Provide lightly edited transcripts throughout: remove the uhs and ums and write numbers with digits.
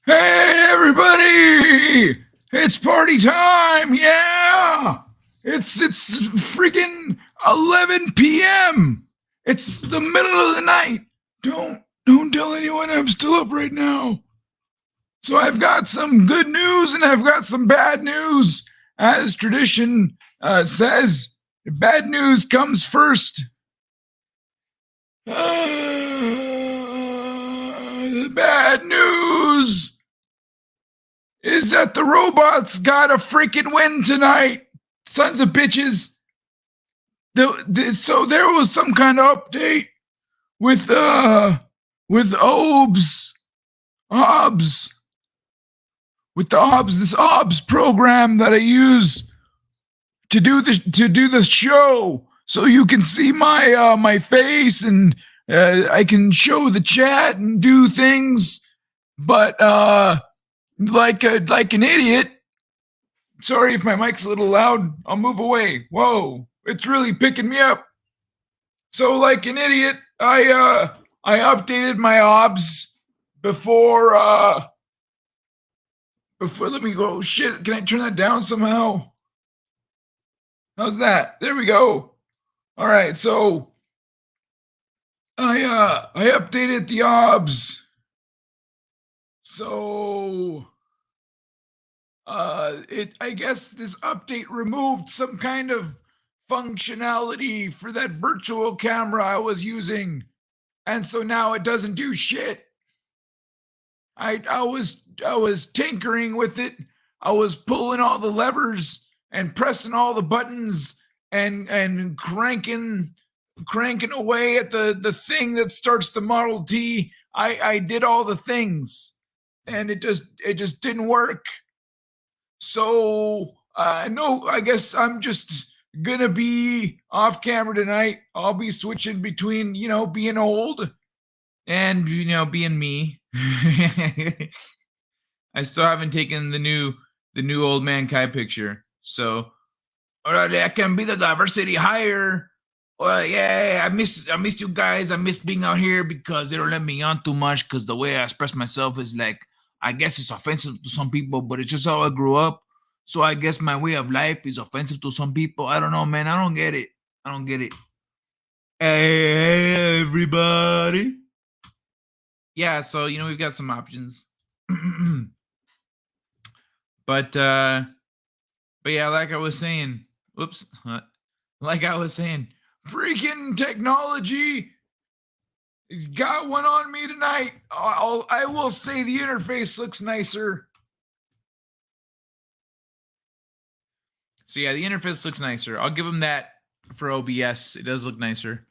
Hey, everybody! It's party time! Yeah! It's freaking 11 p.m. It's the middle of the night. Don't tell anyone I'm still up right now. So I've got some good news and I've got some bad news. As tradition says, bad news comes first. The bad news is that the robots got a freaking win tonight. Sons of bitches. So there was some kind of update with OBS, with the OBS, this OBS program that I use to do the show, so you can see my face and I can show the chat and do things, but like an idiot. Sorry if my mic's a little loud. I'll move away. Whoa, it's really picking me up. So like an idiot, I updated my OBS before let me go. Shit, can I turn that down somehow? How's that? There we go. All right, so I updated the OBS. So I guess this update removed some kind of functionality for that virtual camera I was using, and so now it doesn't do shit. I was tinkering with it. I was pulling all the levers and pressing all the buttons and cranking away at the thing that starts the Model T. I did all the things, and it just didn't work. So no, I guess I'm just gonna be off camera tonight. I'll be switching between being old and being me. I still haven't taken the new old man Kai picture, so I can be the diversity hire. Well, yeah, I miss you guys. I miss being out here because they don't let me on too much because the way I express myself is like, I guess it's offensive to some people, but it's just how I grew up. So I guess my way of life is offensive to some people. I don't know, man. I don't get it. Hey, everybody. Yeah, so we've got some options. But yeah, like I was saying, freaking technology got one on me tonight. I will say the interface looks nicer. So yeah, the interface looks nicer. I'll give them that for OBS. It does look nicer.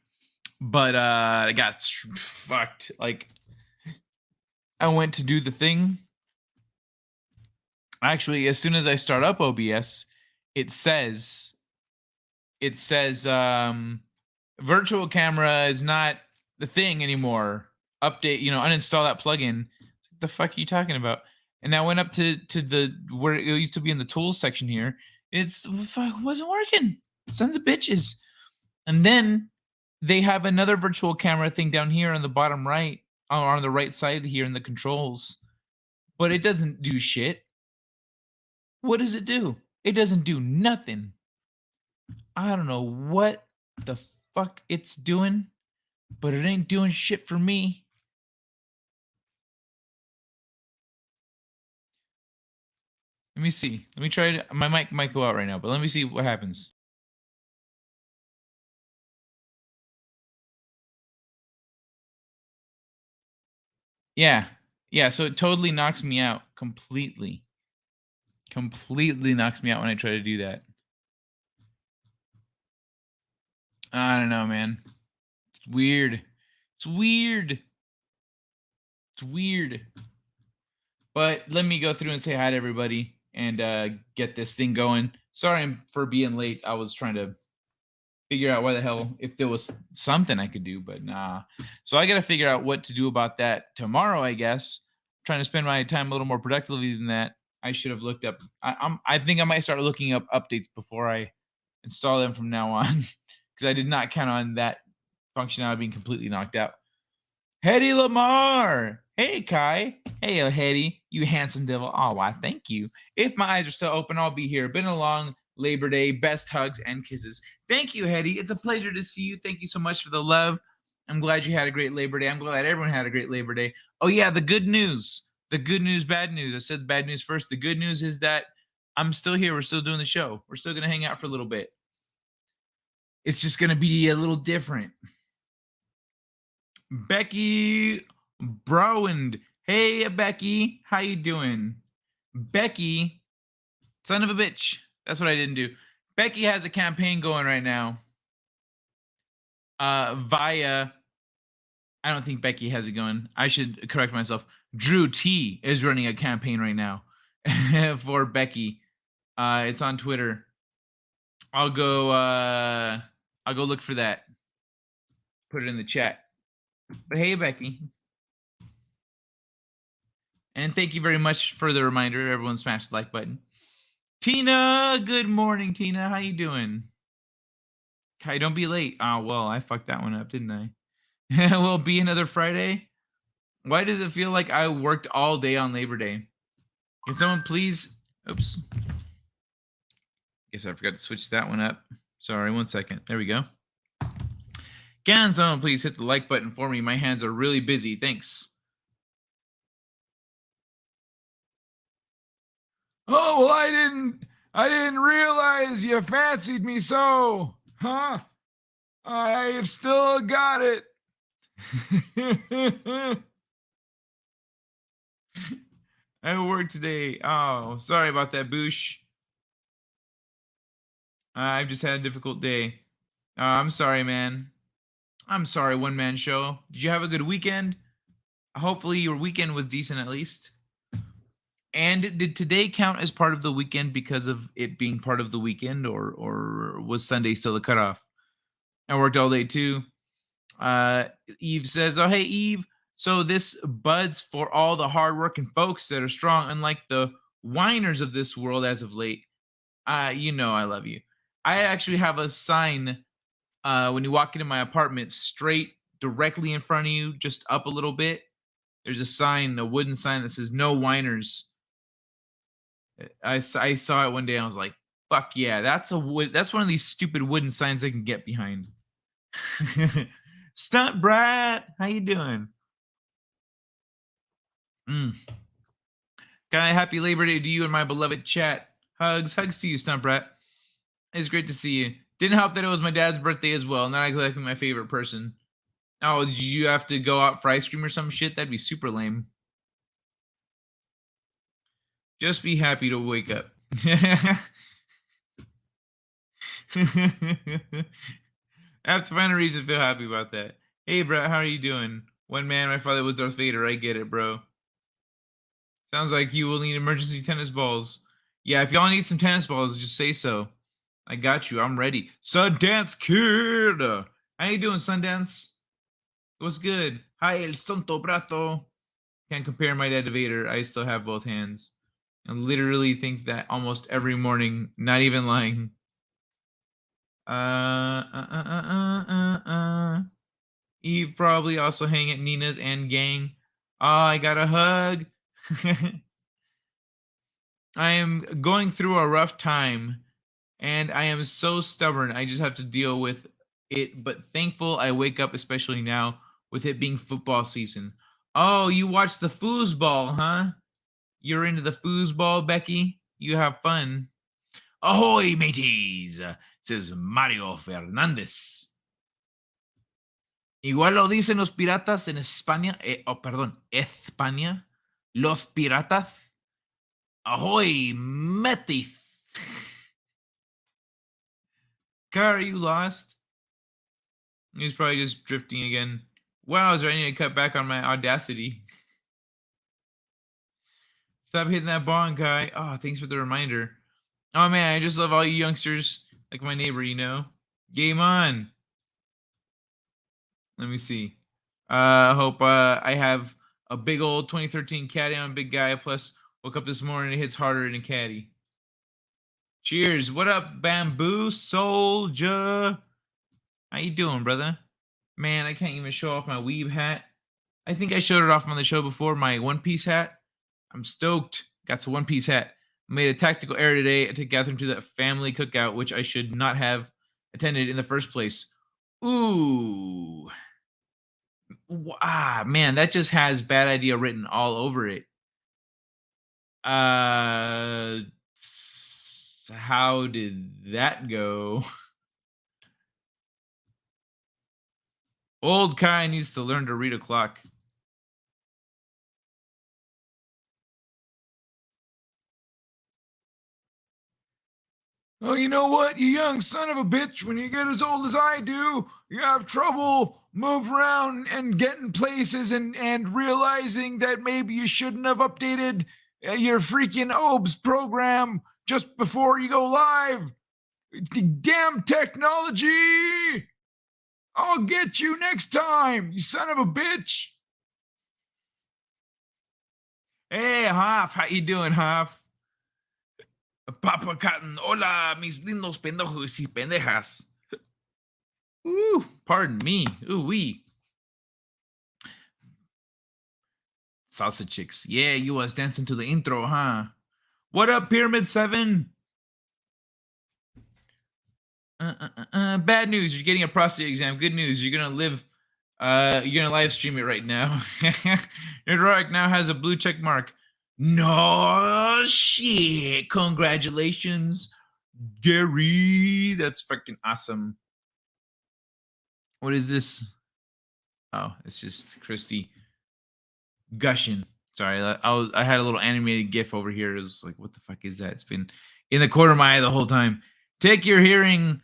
But I got fucked. Like, I went to do the thing. Actually, as soon as I start up OBS, it says virtual camera is not the thing anymore. Update, uninstall that plugin. What the fuck are you talking about? And I went up to the where it used to be in the tools section here. It's wasn't working. Sons of bitches. And then they have another virtual camera thing down here on the bottom right, or on the right side here in the controls. But it doesn't do shit. What does it do? It doesn't do nothing. I don't know what the fuck it's doing, but it ain't doing shit for me. Let me see. Let me try to, my mic might go out right now, but let me see what happens. Yeah. Yeah, so it totally knocks me out completely. Completely knocks me out when I try to do that. I don't know, man. It's weird. It's weird. It's weird. But let me go through and say hi to everybody and get this thing going. Sorry for being late. I was trying to figure out why the hell, if there was something I could do, but nah. So I got to figure out what to do about that tomorrow, I guess. I'm trying to spend my time a little more productively than that. I should have looked up. I think I might start looking up updates before I install them from now on, because I did not count on that functionality being completely knocked out. Hetty Lamar. Hey, Kai. Hey, Hetty, you handsome devil. Oh, why, thank you. If my eyes are still open, I'll be here. Been a long Labor Day. Best hugs and kisses. Thank you, Hetty. It's a pleasure to see you. Thank you so much for the love. I'm glad you had a great Labor Day. I'm glad everyone had a great Labor Day. Oh, yeah, the good news. The good news, bad news. I said bad news first. The good news is that I'm still here. We're still doing the show. We're still going to hang out for a little bit. It's just going to be a little different. Becky Browand. Hey, Becky. How you doing? Becky, son of a bitch. That's what I didn't do. Becky has a campaign going right now. Via, I don't think Becky has it going. I should correct myself. Drew T is running a campaign right now for Becky. It's on Twitter. I'll go look for that. Put it in the chat. But hey, Becky. And thank you very much for the reminder. Everyone smash the like button. Tina, good morning, Tina. How you doing? Kai, don't be late. Oh, well, I fucked that one up, didn't I? Will it be another Friday? Why does it feel like I worked all day on Labor Day? Can someone please... Oops. Guess I forgot to switch that one up. Sorry, 1 second. There we go. Can someone please hit the like button for me? My hands are really busy. Thanks. Oh, well, I didn't realize you fancied me so. Huh? I've still got it. I work today. Oh, sorry about that, Boosh. I've just had a difficult day. I'm sorry, man. I'm sorry, one-man show. Did you have a good weekend? Hopefully your weekend was decent at least. And did today count as part of the weekend because of it being part of the weekend, or was Sunday still a cutoff? I worked all day too. Eve says, "Oh, hey, Eve. So this buds for all the hardworking folks that are strong, unlike the whiners of this world as of late. You know I love you. I actually have a sign when you walk into my apartment, straight directly in front of you, just up a little bit. There's a sign, a wooden sign that says "No whiners." I saw it one day. And I was like, "Fuck yeah, that's one of these stupid wooden signs I can get behind." Stunt Brat, how you doing? Guy, happy Labor Day to you and my beloved chat. Hugs to you, Stunt Brat. It's great to see you. Didn't help that it was my dad's birthday as well. Not exactly my favorite person. Oh, did you have to go out for ice cream or some shit? That'd be super lame. Just be happy to wake up. I have to find a reason to feel happy about that. Hey, Brett, how are you doing? One man, my father was Darth Vader. I get it, bro. Sounds like you will need emergency tennis balls. Yeah, if y'all need some tennis balls, just say so. I got you. I'm ready. Sundance Kid. How you doing, Sundance? What's good? Hi, el tonto brato. Can't compare my dad to Vader. I still have both hands. I literally think that almost every morning. Not even lying. Eve probably also hang at Nina's and gang. Oh, I got a hug. I am going through a rough time, and I am so stubborn. I just have to deal with it. But thankful I wake up, especially now, with it being football season. Oh, you watch the foosball, huh? You're into the foosball, Becky? You have fun. Ahoy, mateys, says Mario Fernandez. Igual lo dicen los piratas en España. Perdón, España. Los piratas. Ahoy, mateys. Car, are you lost? He's probably just drifting again. Wow, is there any to cut back on my audacity? Stop hitting that bong, Kai. Oh, thanks for the reminder. Oh man, I just love all you youngsters, like my neighbor, you know. Game on. Let me see. Hope I have a big old 2013 caddy on big guy. Plus, woke up this morning, it hits harder than a caddy. Cheers. What up, Bamboo Soldier? How you doing, brother? Man, I can't even show off my weeb hat. I think I showed it off on the show before. My One Piece hat. I'm stoked. Got some One Piece hat. Made a tactical error today. I took Catherine to the family cookout, which I should not have attended in the first place. Ooh. Man, that just has bad idea written all over it. How did that go? Old Kai needs to learn to read a clock. Oh, you know what, you young son of a bitch, when you get as old as I do, you have trouble move around and getting places and realizing that maybe you shouldn't have updated your freaking OBS program just before you go live. Damn technology! I'll get you next time, you son of a bitch. Hey, Hoff, how you doing, Hoff? Papa Cotton, hola, mis lindos pendejos y pendejas. Ooh, pardon me. Ooh, wee. Salsa chicks. Yeah, you was dancing to the intro, huh? What up, Pyramid 7? Bad news, you're getting a prostate exam. Good news, you're gonna live. You're gonna live stream it right now. Your drawing now has a blue check mark. No shit. Congratulations, Gary. That's freaking awesome. What is this? Oh, it's just Christy gushing. Sorry, I had a little animated GIF over here. It was like, what the fuck is that? It's been in the corner of my eye the whole time. Take your hearing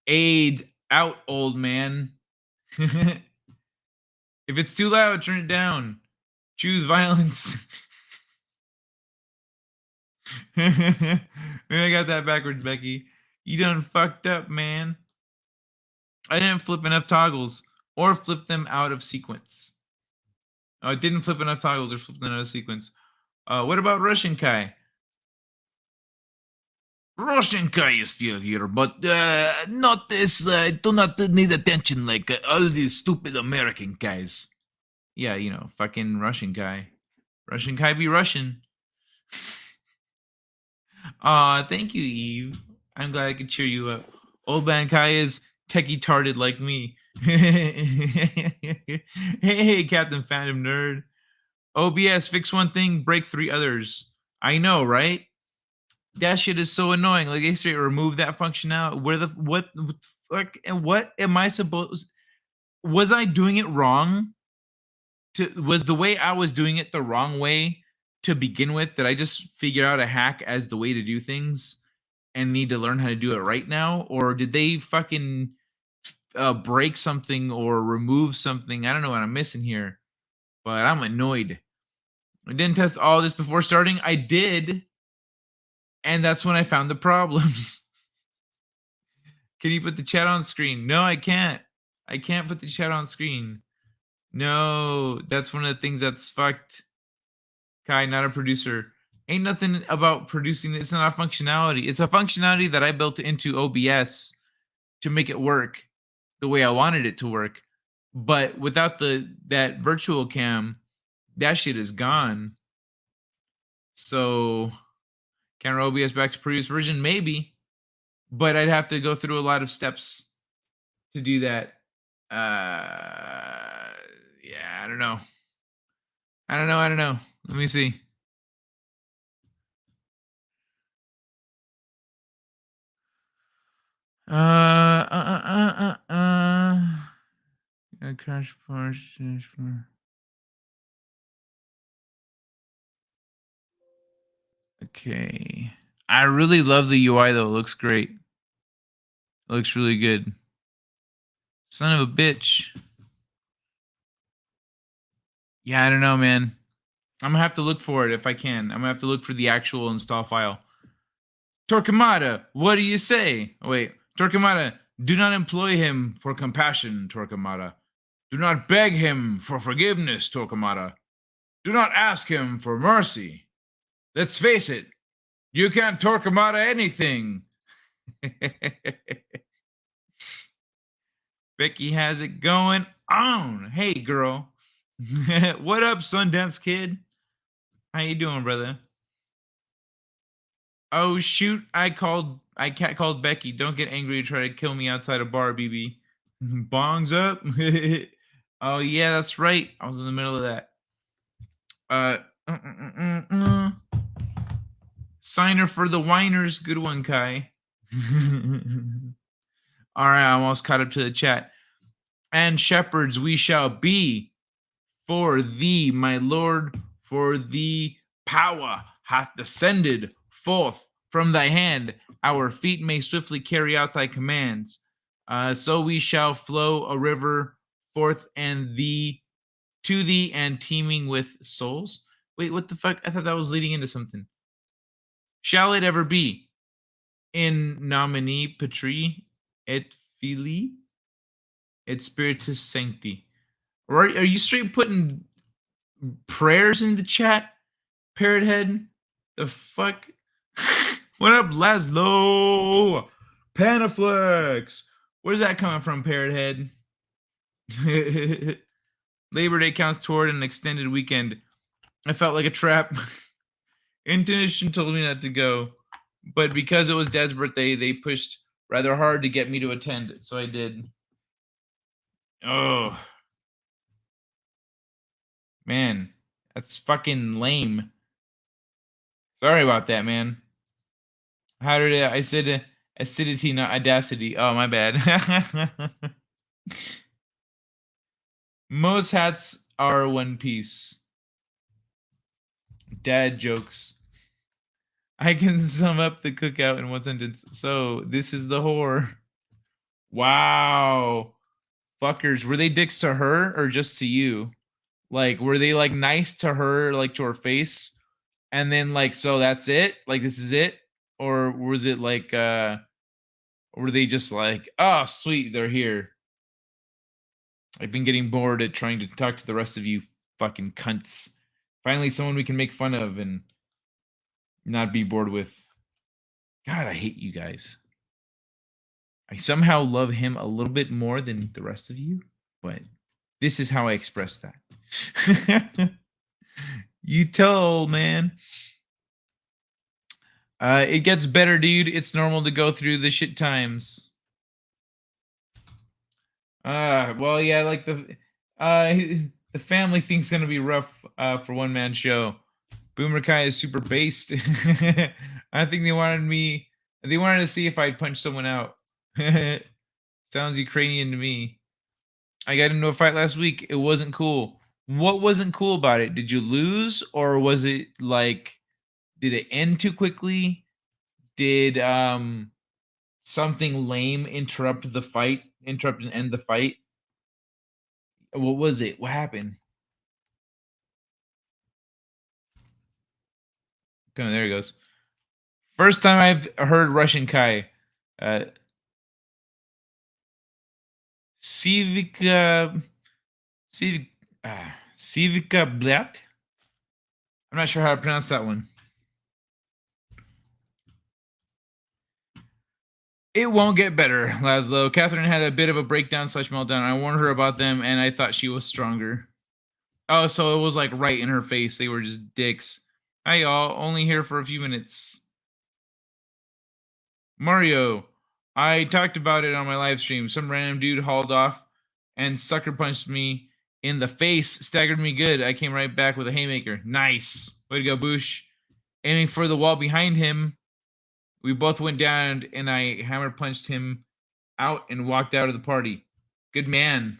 aid out, old man. If it's too loud, turn it down. Choose violence. Maybe I got that backwards, Becky. You done fucked up, man. I didn't flip enough toggles or flip them out of sequence. Oh, I didn't flip enough toggles or flip them out of sequence. What about Russian Kai? Russian Kai is still here, but not this. Do not need attention like all these stupid American guys. Yeah, you know, fucking Russian Kai. Russian Kai be Russian. Thank you, Eve. I'm glad I could cheer you up. Old man Kai is techie tarded like me. Hey, Captain Phantom Nerd. OBS, fix one thing, break three others. I know, right? That shit is so annoying. Like they straight remove that functionality. Where the what like and what am I supposed? Was I doing it wrong? Was the way I was doing it the wrong way to begin with? Did I just figure out a hack as the way to do things and need to learn how to do it right now, or did they fucking break something or remove something? I don't know what I'm missing here, but I'm annoyed. I didn't test all this before starting. I did, and that's when I found the problems. Can you put the chat on screen? No, I can't. I can't put the chat on screen. No, that's one of the things that's fucked. Kai, not a producer. Ain't nothing about producing. It's not a functionality. It's a functionality that I built into OBS to make it work the way I wanted it to work. But without that virtual cam, that shit is gone. So can OBS back to previous version? Maybe. But I'd have to go through a lot of steps to do that. Yeah, I don't know. I don't know. Let me see. Crash parts. Okay. I really love the UI though. It looks great. It looks really good. Son of a bitch. Yeah, I don't know, man. I'm gonna have to look for it if I can. I'm gonna have to look for the actual install file. Torquemada, what do you say? Oh, wait, Torquemada, do not employ him for compassion, Torquemada. Do not beg him for forgiveness, Torquemada. Do not ask him for mercy. Let's face it, you can't Torquemada anything. Becky has it going on. Hey, girl. What up, Sundance Kid? How you doing, brother? Oh shoot! I cat called Becky. Don't get angry and try to kill me outside a bar, BB. Bongs up. Oh yeah, that's right. I was in the middle of that. Uh, uh, uh, uh, uh. Signer for the whiners. Good one, Kai. All right, I almost caught up to the chat. And shepherds we shall be for thee, my lord, for thee power hath descended forth from thy hand. Our feet may swiftly carry out thy commands. So we shall flow a river forth and thee to thee and teeming with souls. Wait, what the fuck? I thought that was leading into something. Shall it ever be in nomine Patri et Filii et Spiritus Sancti? Right? Are you straight putting prayers in the chat, Parrot Head? The fuck? What up, Laszlo? Panaflex. Where's that coming from, Parrot Head? Labor Day counts toward an extended weekend. I felt like a trap. Intuition told me not to go, but because it was Dad's birthday, they pushed rather hard to get me to attend, so I did. Oh, man, that's fucking lame. Sorry about that, man. How did I said acidity, not audacity. Oh, my bad. Most hats are one piece. Dad jokes. I can sum up the cookout in one sentence. So this is the whore. Wow. Fuckers. Were they dicks to her or just to you? Like, were they like nice to her, like to her face? And then like, so that's it? Like this is it? Or was it like were they just like, oh sweet, they're here? I've been getting bored at trying to talk to the rest of you fucking cunts. Finally, someone we can make fun of and not be bored with. God, I hate you guys. I somehow love him a little bit more than the rest of you, but this is how I express that. You tell, man. It gets better, dude. It's normal to go through the shit times. Well, yeah, like the family thing's gonna be rough for one man show. Boomer Kai is super based. I think they wanted to see if I'd punch someone out. Sounds Ukrainian to me. I got into a fight last week. It wasn't cool. What wasn't cool about it? Did you lose, or was it like, did it end too quickly? Did something lame interrupt and end the fight? What was it? What happened? Okay, there he goes. First time I've heard Russian Kai. Civica, Civic, Civica Blat. I'm not sure how to pronounce that one. It won't get better, Laszlo. Catherine had a bit of a breakdown / meltdown. I warned her about them, and I thought she was stronger. Oh, so it was like right in her face. They were just dicks. Hi, y'all. Only here for a few minutes. Mario. I talked about it on my live stream. Some random dude hauled off and sucker punched me in the face. Staggered me good. I came right back with a haymaker. Nice. Way to go, Boosh. Aiming for the wall behind him. We both went down and I hammer punched him out and walked out of the party. Good man.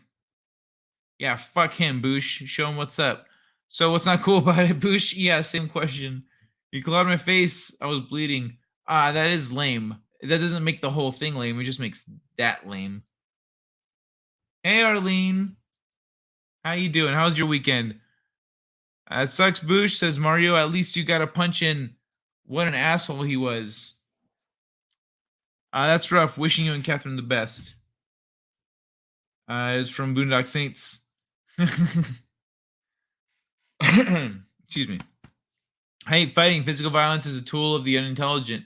Yeah, fuck him, Boosh. Show him what's up. So what's not cool about it, Boosh? Yeah, same question. You clawed my face. I was bleeding. That is lame. That doesn't make the whole thing lame. It just makes that lame. Hey, Arlene. How you doing? How's your weekend? Sucks, Boosh, says Mario. At least you got a punch in. What an asshole he was. That's rough. Wishing you and Catherine the best. Is from Boondock Saints. Excuse me. I hate fighting. Physical violence is a tool of the unintelligent.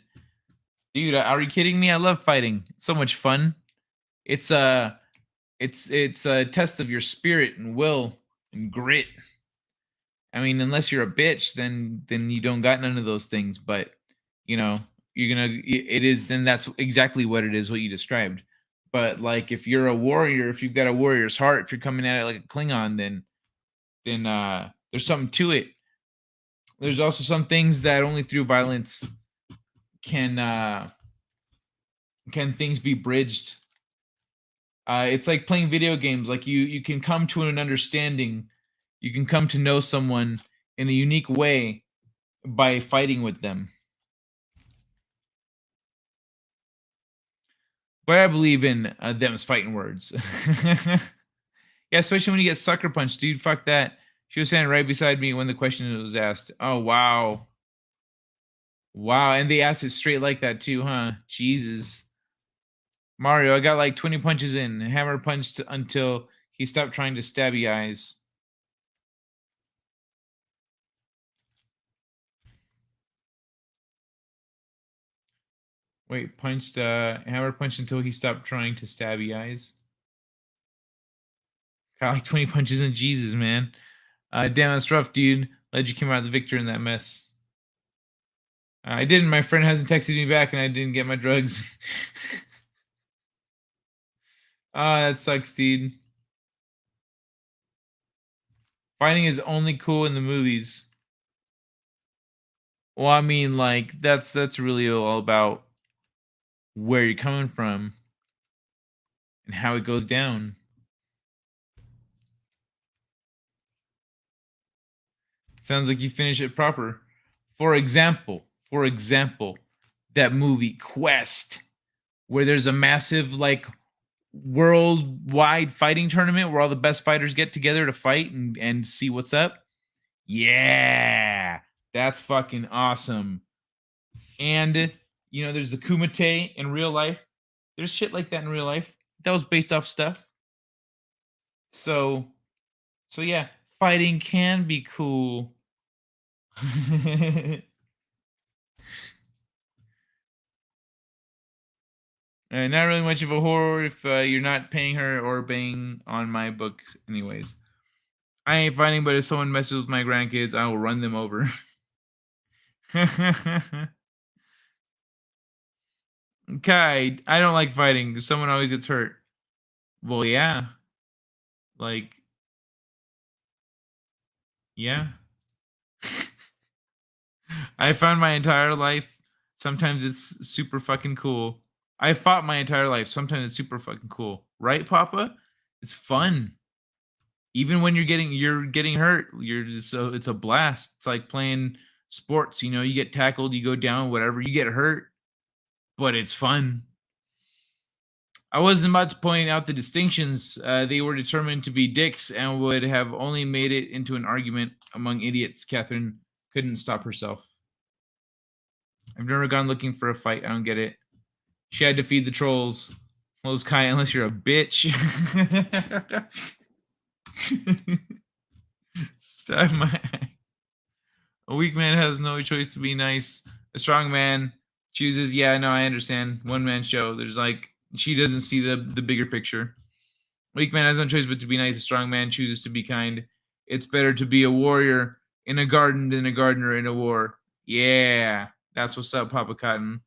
Dude, are you kidding me? I love fighting. It's so much fun. It's a test of your spirit and will. and grit. I mean, unless you're a bitch, then you don't got none of those things. But you know, you're gonna. It is then that's exactly what it is. What you described. But like, if you're a warrior, if you've got a warrior's heart, if you're coming at it like a Klingon, then there's something to it. There's also some things that only through violence can things be bridged. It's like playing video games. Like you can come to an understanding, you can come to know someone in a unique way by fighting with them. But I believe in them's fighting words. Yeah, especially when you get sucker punched, dude. Fuck that. She was standing right beside me when the question was asked. Oh wow, wow, and they asked it straight like that too, huh? Jesus. Mario, I got like 20 punches in. Hammer punched until he stopped trying to stabby eyes. Wait, punched hammer punched until he stopped trying to stabby eyes. Got like 20 punches in. Jesus, man. Damn, that's rough, dude. Glad you came out the victor in that mess. I didn't. My friend hasn't texted me back, and I didn't get my drugs. Ah, that sucks, dude. Fighting is only cool in the movies. Well, I mean, like that's really all about where you're coming from and how it goes down. Sounds like you finish it proper. For example, that movie Quest, where there's a massive like worldwide fighting tournament where all the best fighters get together to fight and see what's up. Yeah, that's fucking awesome. And there's the Kumite in real life. There's shit like that in real life. That was based off stuff. So so yeah, fighting can be cool. Not really much of a horror if you're not paying her or paying on my books, anyways. I ain't fighting, but if someone messes with my grandkids, I will run them over. Okay, I don't like fighting. Someone always gets hurt. Well, yeah, like, yeah. I found my entire life. Sometimes it's super fucking cool. I fought my entire life. Sometimes it's super fucking cool, right, Papa? It's fun. Even when you're getting hurt, you're just so it's a blast. It's like playing sports. You get tackled, you go down, whatever. You get hurt, but it's fun. I wasn't about to point out the distinctions. They were determined to be dicks and would have only made it into an argument among idiots. Catherine couldn't stop herself. I've never gone looking for a fight. I don't get it. She had to feed the trolls. Well, it's Kai, unless you're a bitch. Stab my eye. A weak man has no choice to be nice. A strong man chooses. Yeah, no, I understand. One man show. There's like she doesn't see the bigger picture. Weak man has no choice but to be nice. A strong man chooses to be kind. It's better to be a warrior in a garden than a gardener in a war. Yeah, that's what's up, Papa Cotton.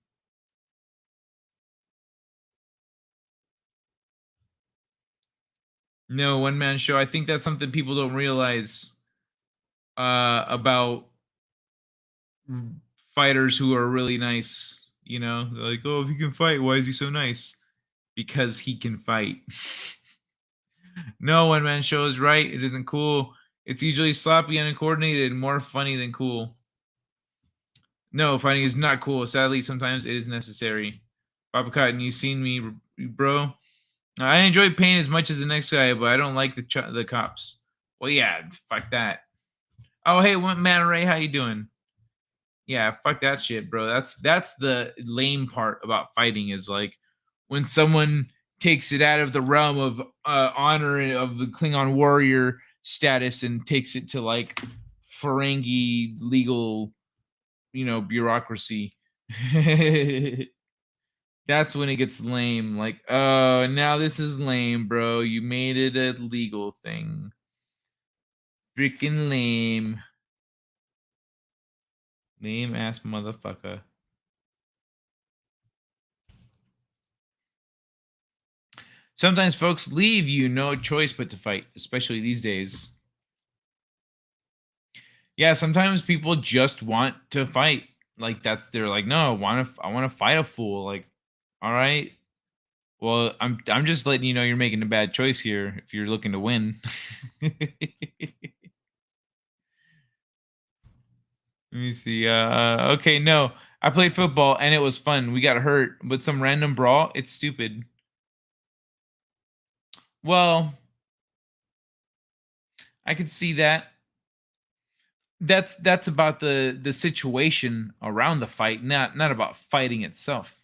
No, one man show. I think that's something people don't realize about fighters who are really nice. They're like, oh, if he can fight, why is he so nice? Because he can fight. No, one man show is right. It isn't cool. It's usually sloppy, uncoordinated, and more funny than cool. No, fighting is not cool. Sadly, sometimes it is necessary. Papa Cotton, you seen me, bro? I enjoy pain as much as the next guy, but I don't like the cops. Well, yeah, fuck that. Oh, hey, Man Ray, how you doing? Yeah, fuck that shit, bro. That's the lame part about fighting is like when someone takes it out of the realm of honor and of the Klingon warrior status and takes it to like Ferengi legal, bureaucracy. That's when it gets lame. Like, oh, now this is lame, bro. You made it a legal thing. Freaking lame. Lame ass motherfucker. Sometimes folks leave you no choice but to fight, especially these days. Yeah, sometimes people just want to fight. Like they're like, no, I want to fight a fool. Like, all right. Well, I'm just letting you know you're making a bad choice here if you're looking to win. Let me see. Okay, no. I played football and it was fun. We got hurt, but some random brawl, it's stupid. Well, I could see that. That's about the situation around the fight, not about fighting itself.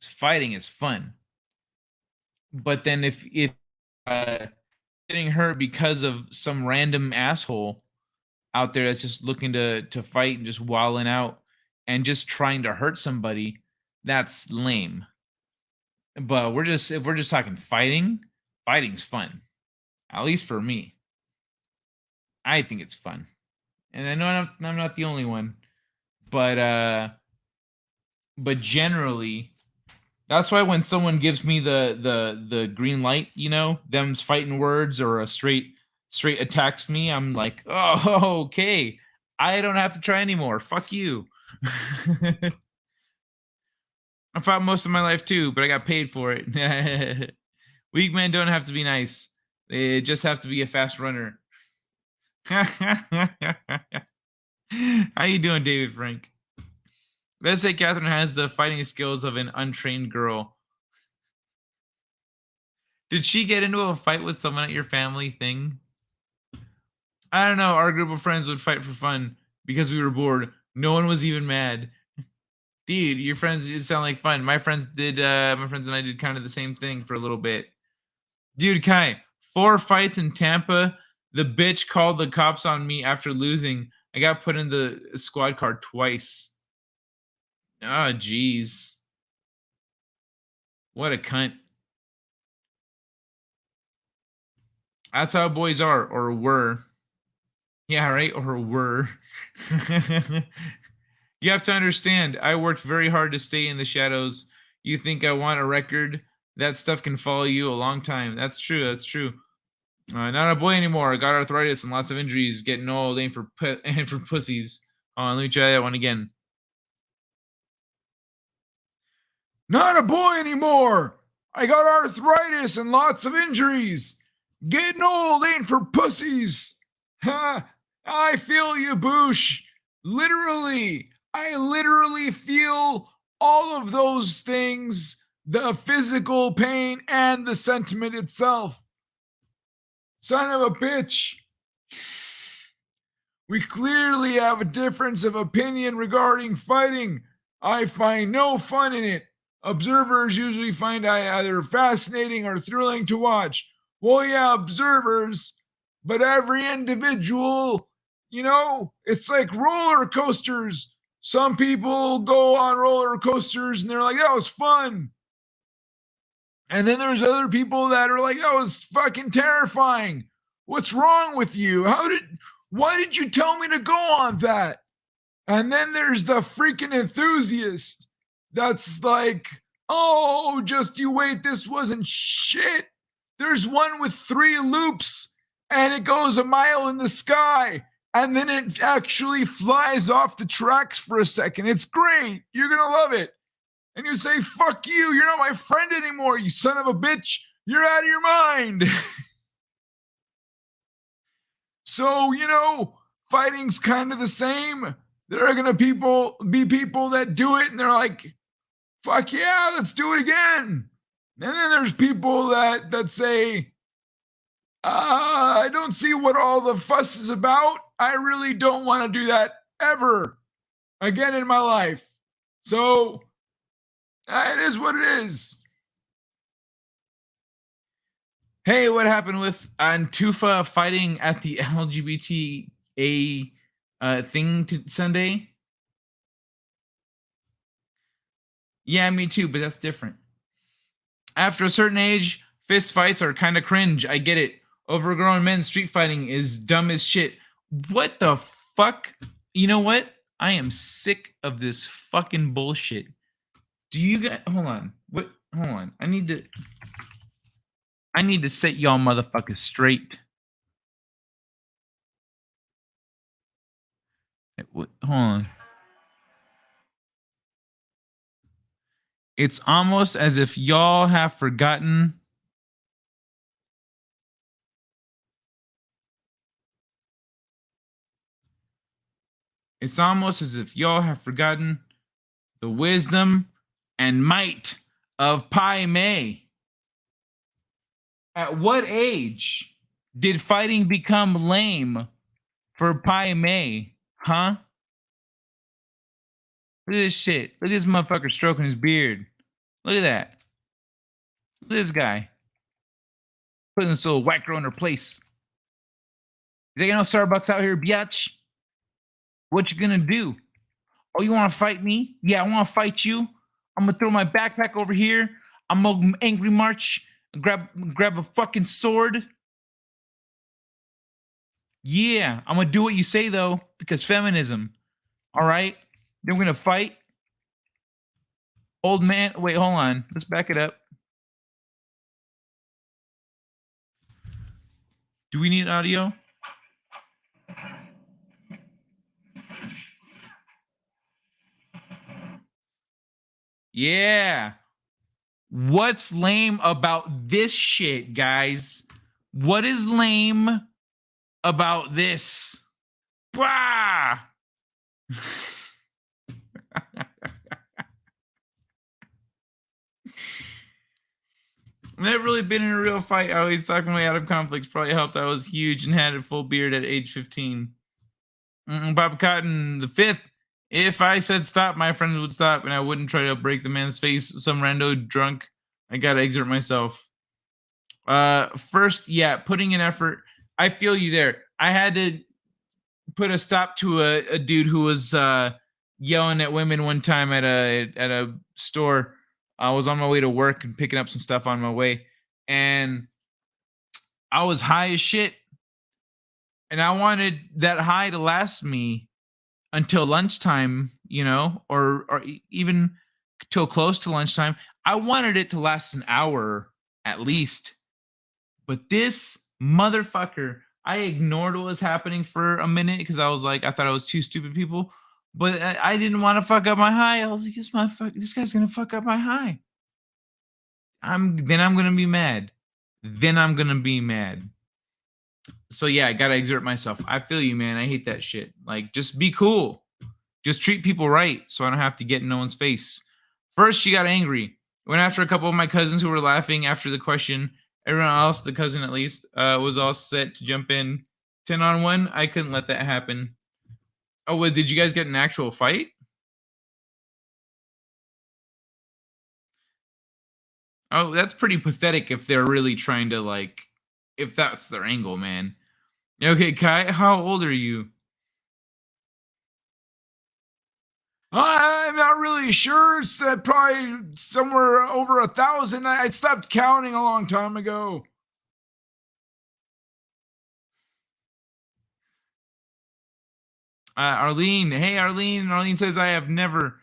'Cause fighting is fun. But then if uh getting hurt because of some random asshole out there that's just looking to fight and just wilding out and just trying to hurt somebody, that's lame. But if we're just talking fighting, fighting's fun. At least for me. I think it's fun. And I know I'm not the only one. But generally, that's why when someone gives me the green light, them's fighting words or a straight attacks me, I'm like, oh, okay. I don't have to try anymore. Fuck you. I fought most of my life too, but I got paid for it. Weak men don't have to be nice. They just have to be a fast runner. How you doing, David Frank? Let's say Catherine has the fighting skills of an untrained girl. Did she get into a fight with someone at your family thing? I don't know. Our group of friends would fight for fun because we were bored. No one was even mad. Dude, your friends sound like fun. My friends and I did kind of the same thing for a little bit. Dude, Kai, 4 fights in Tampa. The bitch called the cops on me after losing. I got put in the squad car twice. Oh, jeez. What a cunt. That's how boys are, or were. Yeah, right? Or were. You have to understand, I worked very hard to stay in the shadows. You think I want a record? That stuff can follow you a long time. That's true. That's true. Not a boy anymore. I got arthritis and lots of injuries. Getting old ain't ain't for pussies. Let me try that one again. Not a boy anymore. I got arthritis and lots of injuries. Getting old ain't for pussies. Ha! I feel you, Boosh. Literally, I literally feel all of those things, the physical pain and the sentiment itself. Son of a bitch. We clearly have a difference of opinion regarding fighting. I find no fun in it. Observers usually find it either fascinating or thrilling to watch. Well, yeah, observers, but every individual, it's like roller coasters. Some people go on roller coasters and they're like, that was fun. And then there's other people that are like, that was fucking terrifying. What's wrong with you? Why did you tell me to go on that? And then there's the freaking enthusiast that's like, oh, just you wait, this wasn't shit. There's one with 3 loops and it goes a mile in the sky and then it actually flies off the tracks for a second. It's great. You're going to love it. And you say, fuck you. You're not my friend anymore, you son of a bitch. You're out of your mind. So, fighting's kind of the same. There are going to be people that do it and they're like, fuck yeah, let's do it again. And then there's people that say, I don't see what all the fuss is about. I really don't want to do that ever again in my life. So it is what it is. Hey, what happened with Antufa fighting at the LGBTA thing Sunday? Yeah, me too, but that's different. After a certain age, fist fights are kind of cringe. I get it. Overgrown men street fighting is dumb as shit. What the fuck? You know what? I am sick of this fucking bullshit. Do you guys hold on? What? Hold on. I need to set y'all motherfuckers straight. Hold on. It's almost as if y'all have forgotten. It's almost as if y'all have forgotten the wisdom and might of Pai Mei. At what age did fighting become lame for Pai Mei? Huh? Look at this shit. Look at this motherfucker stroking his beard. Look at that. Look at this guy. Putting this little white girl in her place. Is there no Starbucks out here, biatch? What you gonna do? Oh, you wanna fight me? Yeah, I wanna fight you. I'm gonna throw my backpack over here. I'm gonna angry march, grab a fucking sword. Yeah, I'm gonna do what you say though, because feminism. All right? Then we're gonna fight. Old man, wait, hold on. Let's back it up. Do we need audio? Yeah. What's lame about this shit, guys? What is lame about this? Bah! I've never really been in a real fight. I always talk my way out of conflicts. Probably helped. I was huge and had a full beard at age 15. Bob Cotton, the fifth. If I said stop, my friend would stop, and I wouldn't try to break the man's face. Some rando drunk. I gotta exert myself. First, yeah, putting in effort. I feel you there. I had to put a stop to a dude who was yelling at women one time at a store. I was on my way to work and picking up some stuff on my way, and I was high as shit, and I wanted that high to last me until lunchtime, you know, or even till close to lunchtime. I wanted it to last an hour at least. But this motherfucker, I ignored what was happening for a minute because I was like, I thought I was two stupid people. But I didn't want to fuck up my high. I was like, this guy's gonna fuck up my high. I'm gonna be mad. Then I'm gonna be mad. So yeah, I gotta exert myself. I feel you, man. I hate that shit. Like, just be cool. Just treat people right so I don't have to get in no one's face. First, she got angry. Went after a couple of my cousins who were laughing after the question. Everyone else, the cousin at least, was all set to jump in. 10-on-1, I couldn't let that happen. Oh, well, did you guys get an actual fight? Oh, that's pretty pathetic if they're really trying to, like, if that's their angle, man. Okay, Kai, how old are you? I'm not really sure. It's probably somewhere over 1,000. I stopped counting a long time ago. Arlene, hey Arlene. Arlene says I have never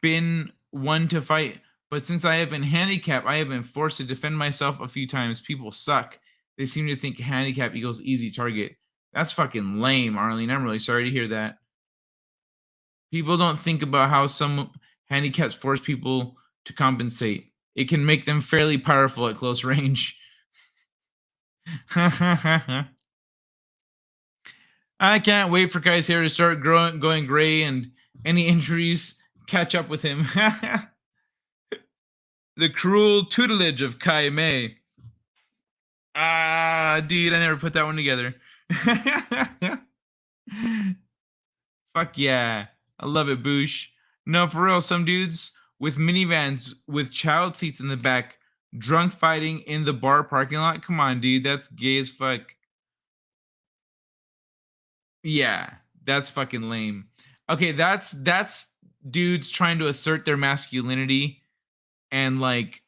been one to fight, but since I have been handicapped, I have been forced to defend myself a few times. People suck. They seem to think handicap equals easy target. That's fucking lame, Arlene. I'm really sorry to hear that. People don't think about how some handicaps force people to compensate. It can make them fairly powerful at close range. I can't wait for Kai's hair to start going gray and any injuries catch up with him. The cruel tutelage of Kai Mei. Ah, dude, I never put that one together. Fuck yeah. I love it, Boosh. No, for real, some dudes with minivans with child seats in the back, drunk fighting in the bar parking lot. Come on, dude, that's gay as fuck. Yeah, that's fucking lame. Okay, that's dudes trying to assert their masculinity and like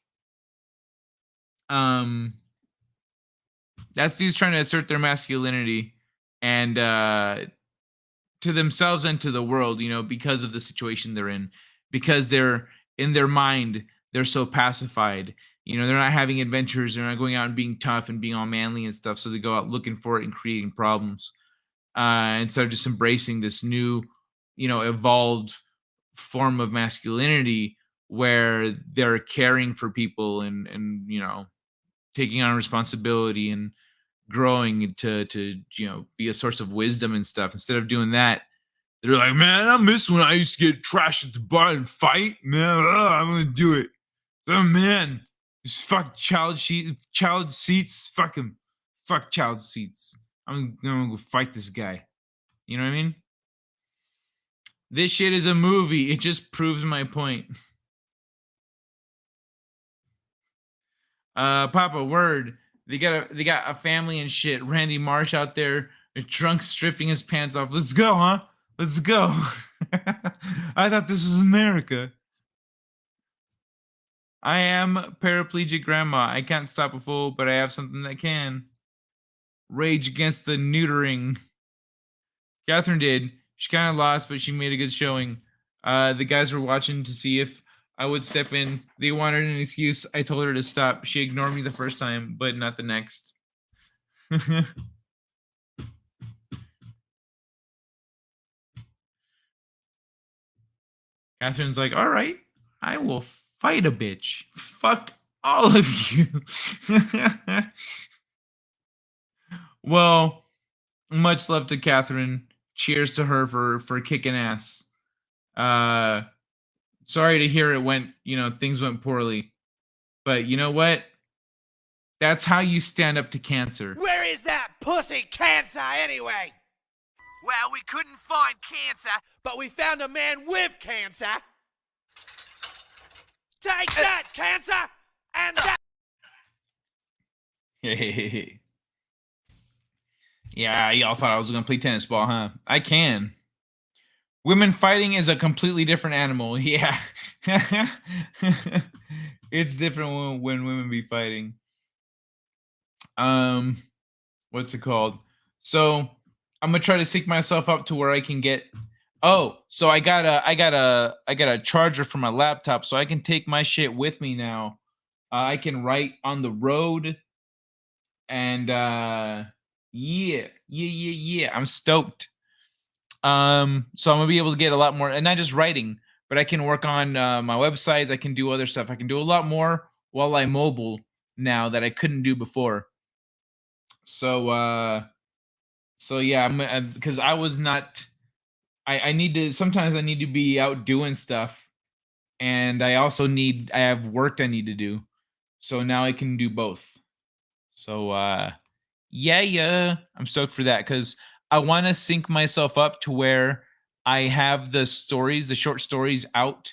That's dudes trying to assert their masculinity and to themselves and to the world, you know, because of the situation they're in, because they're in their mind, they're so pacified. You know, they're not having adventures, they're not going out and being tough and being all manly and stuff. So they go out looking for it and creating problems instead of just embracing this new, you know, evolved form of masculinity where they're caring for people and you know, taking on responsibility and growing to you know, be a source of wisdom and stuff. Instead of doing that, they're like, man, I miss when I used to get trashed at the bar and fight. Man, I'm gonna do it. So man, just fuck child seats. Fuck him. Fuck child seats. I'm gonna go fight this guy. You know what I mean? This shit is a movie. It just proves my point. Papa, word. They got a family and shit. Randy Marsh out there, drunk, stripping his pants off. Let's go, huh? Let's go. I thought this was America. I am paraplegic grandma. I can't stop a fool, but I have something that can. Rage against the neutering. Catherine did. She kind of lost, but she made a good showing. The guys were watching to see if I would step in. They wanted an excuse. I told her to stop. She ignored me the first time, but not the next. Catherine's like, all right, I will fight a bitch. Fuck all of you. Well, much love to Catherine. Cheers to her for kicking ass. Sorry to hear it went, you know, things went poorly. But you know what? That's how you stand up to cancer. Where is that pussy cancer anyway? Well, we couldn't find cancer, but we found a man with cancer. Take that, cancer! And that... Yeah, y'all thought I was going to play tennis ball, huh? I can. Women fighting is a completely different animal. Yeah. It's different when women be fighting. What's it called? So I'm gonna try to sync myself up to where I can get. Oh, so I got a charger for my laptop, so I can take my shit with me now. I can write on the road, and yeah. I'm stoked. So I'm gonna be able to get a lot more, and not just writing, but I can work on my websites. I can do other stuff. I can do a lot more while I'm mobile now that I couldn't do before. So yeah, I'm because I was not. I need to. Sometimes I need to be out doing stuff, and I also need. I have work I need to do, so now I can do both. So yeah, I'm stoked for that because I want to sync myself up to where I have the stories, the short stories, out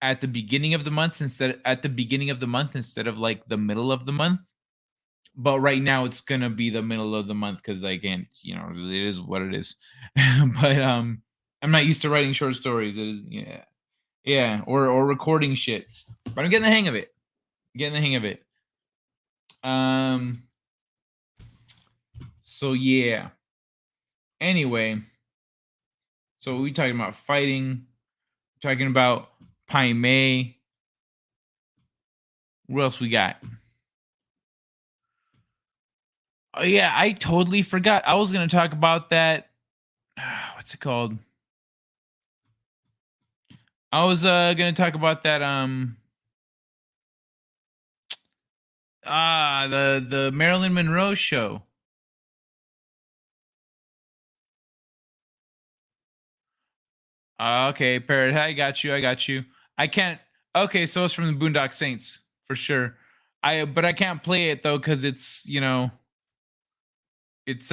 at the beginning of the month instead of like the middle of the month. But right now it's gonna be the middle of the month because I can't, you know, it is what it is. But I'm not used to writing short stories. It is yeah, or recording shit. But I'm getting the hang of it. So yeah. Anyway, so we talking about fighting, talking about Pai Mei. What else we got? Oh yeah, I totally forgot. I was gonna talk about that. What's it called? I was gonna talk about that. The Marilyn Monroe show. Okay, Parrot. I got you. I can't. Okay, so it's from the Boondock Saints for sure. But I can't play it though because it's, you know, it's it's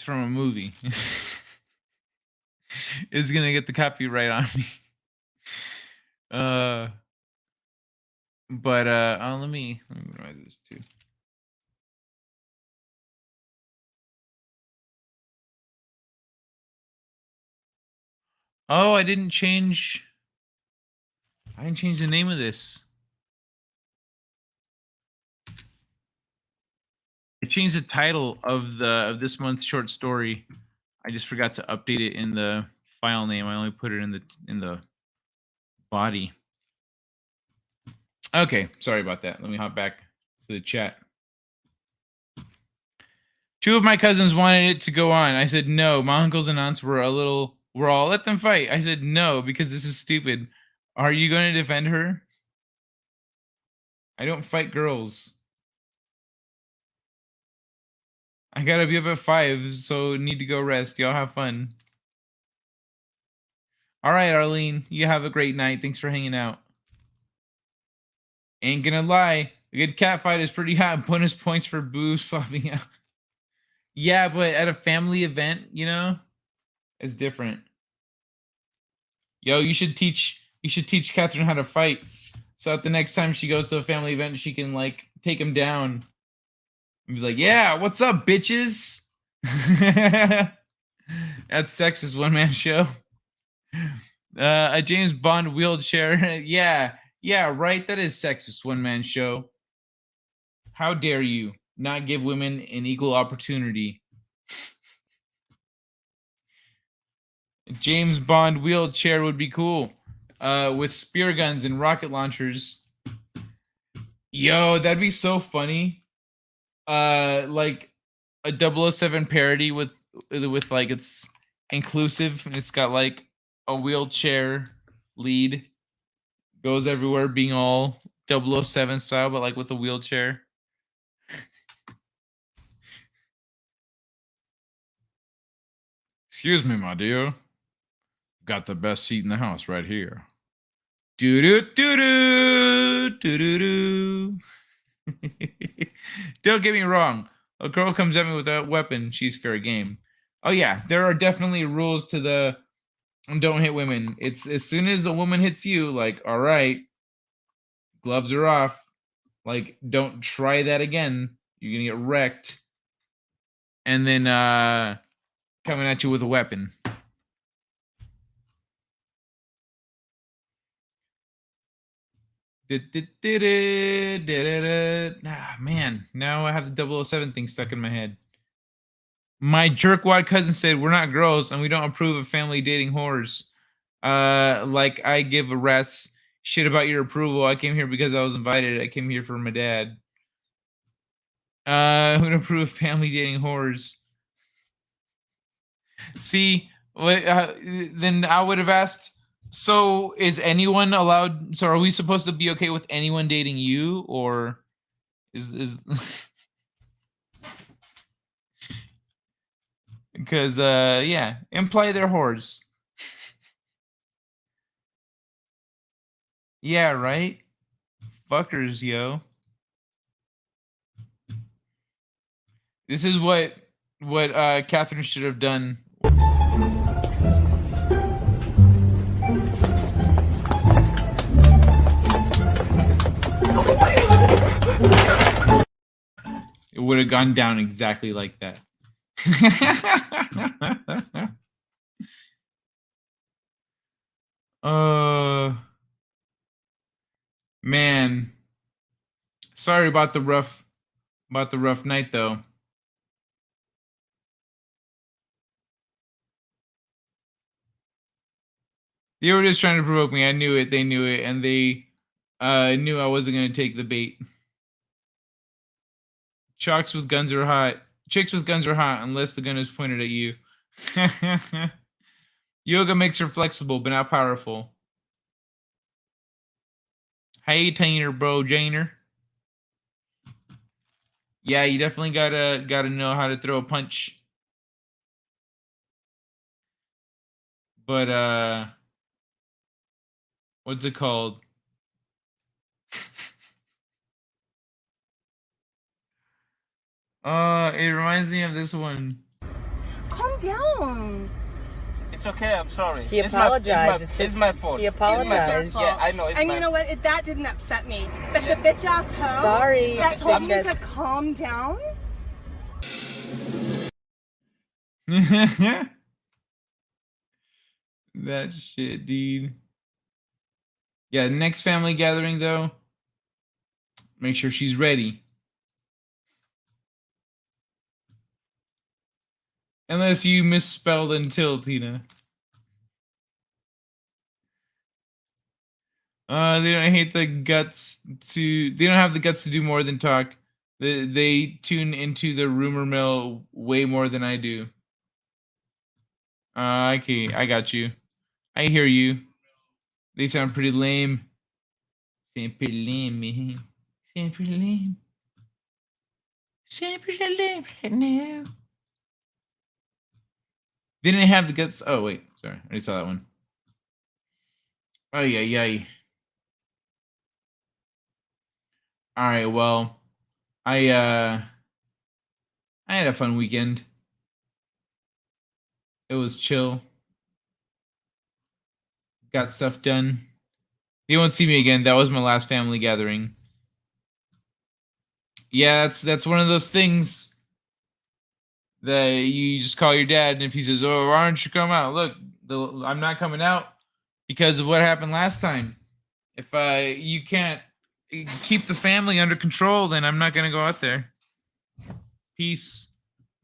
from a movie. It's gonna get the copyright on me. Uh, but let me minimize this too. Oh, I didn't change the name of this. changed the title of this month's short story. I just forgot to update it in the file name. I only put it in the body. Okay, sorry about that. Let me hop back to the chat. 2 of my cousins wanted it to go on. I said no. My uncles and aunts were all let them fight. I said no because this is stupid. Are you going to defend her? I don't fight girls. I gotta be up at 5, so need to go rest. Y'all have fun. All right, Arlene. You have a great night. Thanks for hanging out. Ain't gonna lie, a good cat fight is pretty hot. Bonus points for boobs flopping out. Yeah, but at a family event, you know, it's different. Yo, you should teach Catherine how to fight. So that the next time she goes to a family event, she can like take him down. And be like, yeah, what's up, bitches? That's sexist one-man show. A James Bond wheelchair. Yeah, right. That is sexist one-man show. How dare you not give women an equal opportunity? James Bond wheelchair would be cool. With spear guns and rocket launchers. Yo, that'd be so funny. Like a 007 parody with like it's inclusive and it's got like a wheelchair lead, goes everywhere being all 007 style, but like with a wheelchair. Excuse me, my dear. Got the best seat in the house right here. Do do do do do do. Don't get me wrong. A girl comes at me with a weapon, she's fair game. Oh yeah, there are definitely rules to the don't hit women. It's as soon as a woman hits you, like, all right, gloves are off. Like, don't try that again. You're gonna get wrecked. And then coming at you with a weapon. Ah, man, now I have the 007 thing stuck in my head. My jerkwad cousin said we're not girls and we don't approve of family dating whores. Like I give a rat's shit about your approval. I came here because I was invited. I came here for my dad. Who don't approve of family dating whores? See, then I would have asked. So is anyone allowed? So are we supposed to be okay with anyone dating you, or is because yeah, imply they're whores. Yeah, right. Fuckers, yo. This is what Catherine should have done. It would have gone down exactly like that. Man. Sorry about the rough night though. They were just trying to provoke me. I knew it. They knew it, and they knew I wasn't going to take the bait. Chicks with guns are hot unless the gun is pointed at you. Yoga makes her flexible, but not powerful. Hey, Tainer, bro, Jainer. Yeah, you definitely gotta know how to throw a punch. But what's it called? It reminds me of this one. Calm down. It's okay, I'm sorry. He apologized. It's my fault. He apologized. Yeah, I know. It's And my you know what? That didn't upset me. But the bitch ass hoe Sorry. that told me to calm down. That shit, dude. Yeah, next family gathering though, make sure she's ready. Unless you misspelled until, Tina. They don't hate the guts to. They don't have the guts to do more than talk. They tune into the rumor mill way more than I do. Okay, I got you. I hear you. They sound pretty lame. Sound pretty lame, man. Sound pretty lame. Sound pretty lame right now. They didn't have the guts. Oh wait, sorry, I already saw that one. Oh yeah. All right, well, I had a fun weekend. It was chill. Got stuff done. You won't see me again. That was my last family gathering. Yeah, that's one of those things that you just call your dad, and if he says, "Oh, why don't you come out?" Look, I'm not coming out because of what happened last time. If you can't keep the family under control, then I'm not gonna go out there. Peace,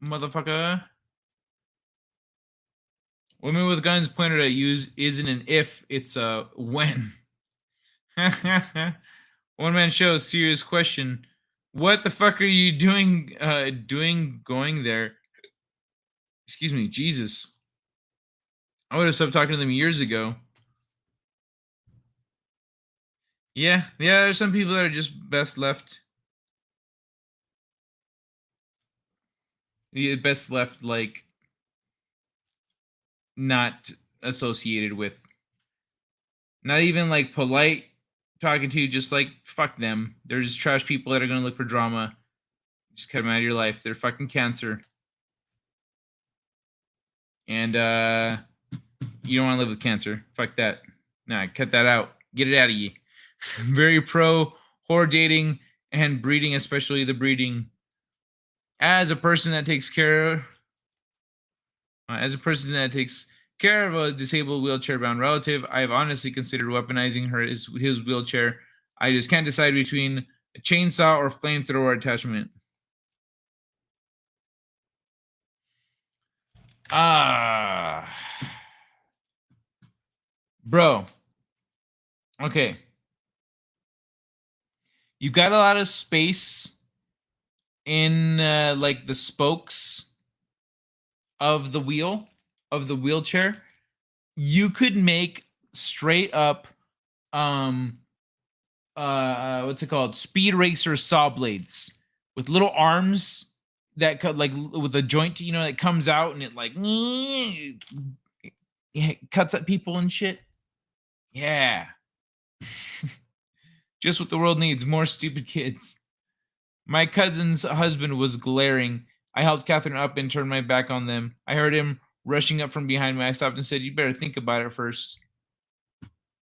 motherfucker. Women with guns pointed at you isn't an if, it's a when. One man show, serious question. What the fuck are you doing going there? Excuse me, Jesus. I would have stopped talking to them years ago. Yeah, there's some people that are just best left. Best left, like, not associated with. Not even, like, polite talking to you, just, like, fuck them. They're just trash people that are going to look for drama. Just cut them out of your life. They're fucking cancer. And, you don't want to live with cancer. Fuck that. Nah, cut that out. Get it out of you. Very pro whore dating and breeding, especially the breeding. As a person that takes care of a disabled wheelchair-bound relative, I have honestly considered weaponizing his wheelchair. I just can't decide between a chainsaw or flamethrower attachment. Bro. Okay. You got a lot of space in like the spokes of the wheelchair. You could make straight up what's it called? Speed racer saw blades with little arms that could, like, with a joint, that comes out and it like cuts at people and shit. Yeah. Just what the world needs, more stupid kids. My cousin's husband was glaring. I helped Catherine up and turned my back on them. I heard him rushing up from behind me. I stopped and said, "You better think about it first."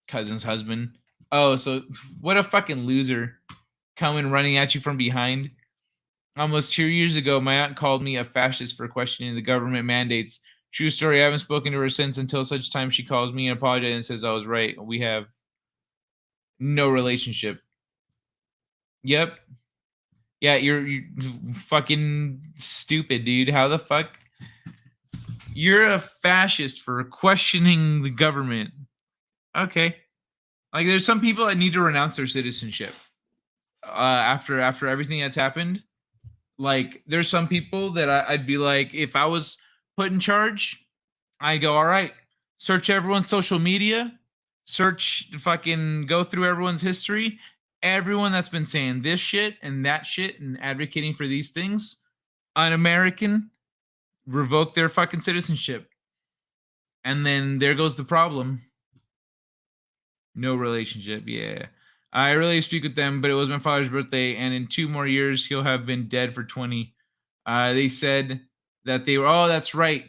Cousin's husband. Oh, so what a fucking loser. Coming running at you from behind. Almost 2 years ago, my aunt called me a fascist for questioning the government mandates. True story, I haven't spoken to her since until such time she calls me and apologizes and says I was right. We have no relationship. Yep. Yeah, you're fucking stupid, dude. How the fuck? You're a fascist for questioning the government. Okay. Like, there's some people that need to renounce their citizenship. After everything that's happened. Like, there's some people that I'd be like, if I was put in charge, I go, all right, search everyone's social media, fucking go through everyone's history. Everyone that's been saying this shit and that shit and advocating for these things, un-American, revoke their fucking citizenship. And then there goes the problem. No relationship, yeah. I really speak with them, but it was my father's birthday, and in 2 more years, he'll have been dead for 20. They said that they were, oh, that's right.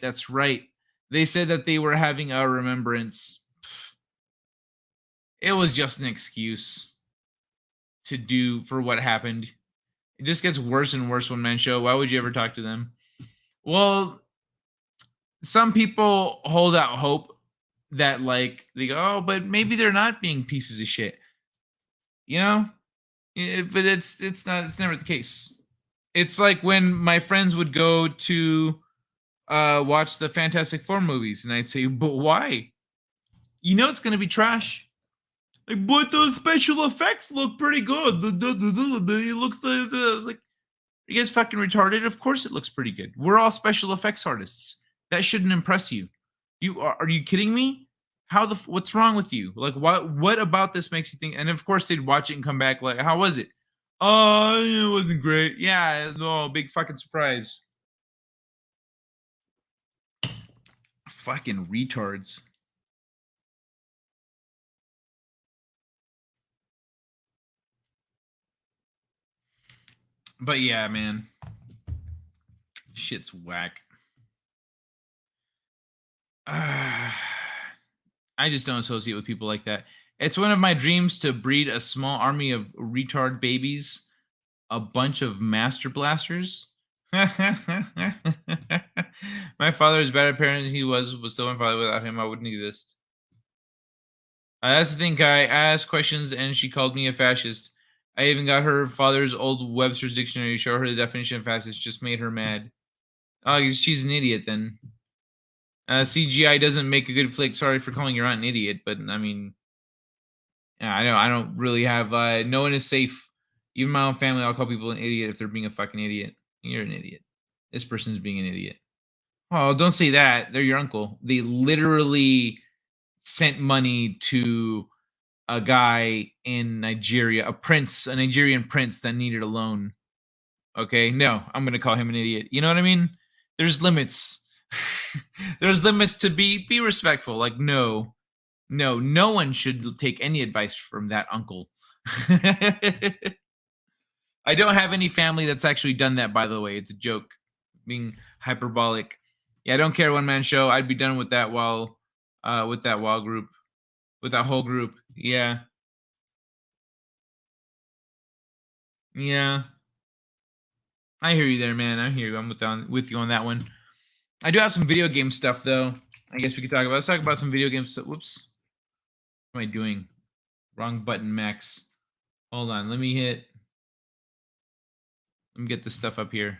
They said that they were having a remembrance. It was just an excuse to do for what happened. It just gets worse and worse one man show. Why would you ever talk to them? Well, some people hold out hope that, like, they go, oh, but maybe they're not being pieces of shit. But it's never the case. It's like when my friends would go to watch the Fantastic Four movies. And I'd say, but why? You know it's going to be trash. Like, but the special effects look pretty good. It looks like, I was like, are you guys fucking retarded? Of course it looks pretty good. We're all special effects artists. That shouldn't impress you. Are you kidding me? What's wrong with you? Like, what about this makes you think? And of course they'd watch it and come back like, how was it? Oh, it wasn't great. Yeah, no, big fucking surprise. Fucking retards. But yeah, man. Shit's whack. I just don't associate with people like that. It's one of my dreams to breed a small army of retard babies, a bunch of master blasters. My father is bad at parenting. He was still my father. Without him, I wouldn't exist. That's the thing, Kai. I asked questions and she called me a fascist. I even got her father's old Webster's dictionary to show her the definition of fascist. Just made her mad. Oh, she's an idiot then. CGI doesn't make a good flick. Sorry for calling your aunt an idiot, but I mean, yeah, I don't really have. No one is safe. Even my own family, I'll call people an idiot if they're being a fucking idiot. You're an idiot. This person's being an idiot. Oh, don't say that. They're your uncle. They literally sent money to a guy in Nigeria, a Nigerian prince that needed a loan. Okay, no, I'm gonna call him an idiot. You know what I mean? There's limits. There's limits to be respectful. Like, no one should take any advice from that uncle. I don't have any family that's actually done that, by the way. It's a joke, being hyperbolic. Yeah, I don't care, one man show. I'd be done with that wall group, with that whole group. Yeah. I hear you there, man. I hear you. I'm with you on that one. I do have some video game stuff, though. I guess we could talk about. Let's talk about some video game stuff. Whoops. What am I doing? Wrong button, Max. Hold on. Let me get this stuff up here.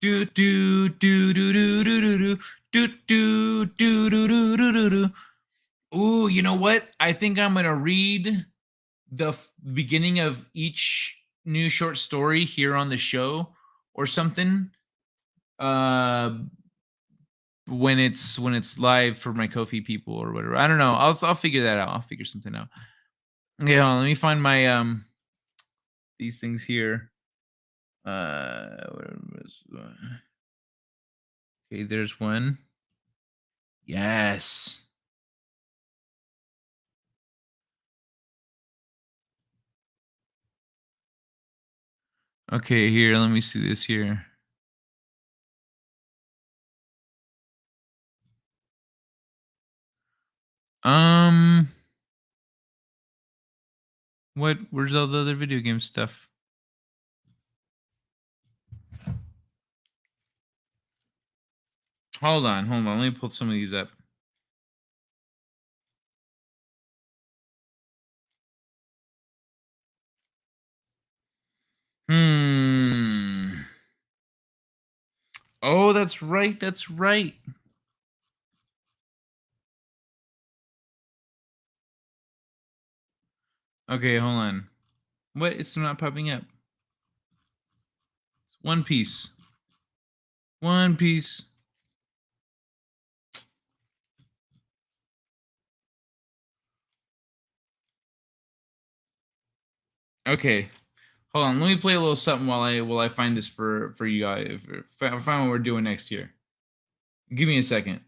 Do do do do do do do do do do do do do do. Ooh, you know what? I think I'm gonna read the beginning of each new short story here on the show or something. When it's live for my Ko-fi people or whatever. I don't know. I'll figure that out. I'll figure something out. Okay, hold on. Let me find my these things here. Okay, there's one. Yes. Okay, here, let me see this here. Where's all the other video game stuff? Hold on. Let me pull some of these up. Oh, that's right. Okay, hold on. What? It's not popping up. One Piece. Okay. Hold on. Let me play a little something while I find this for you guys. Find what we're doing next year. Give me a second.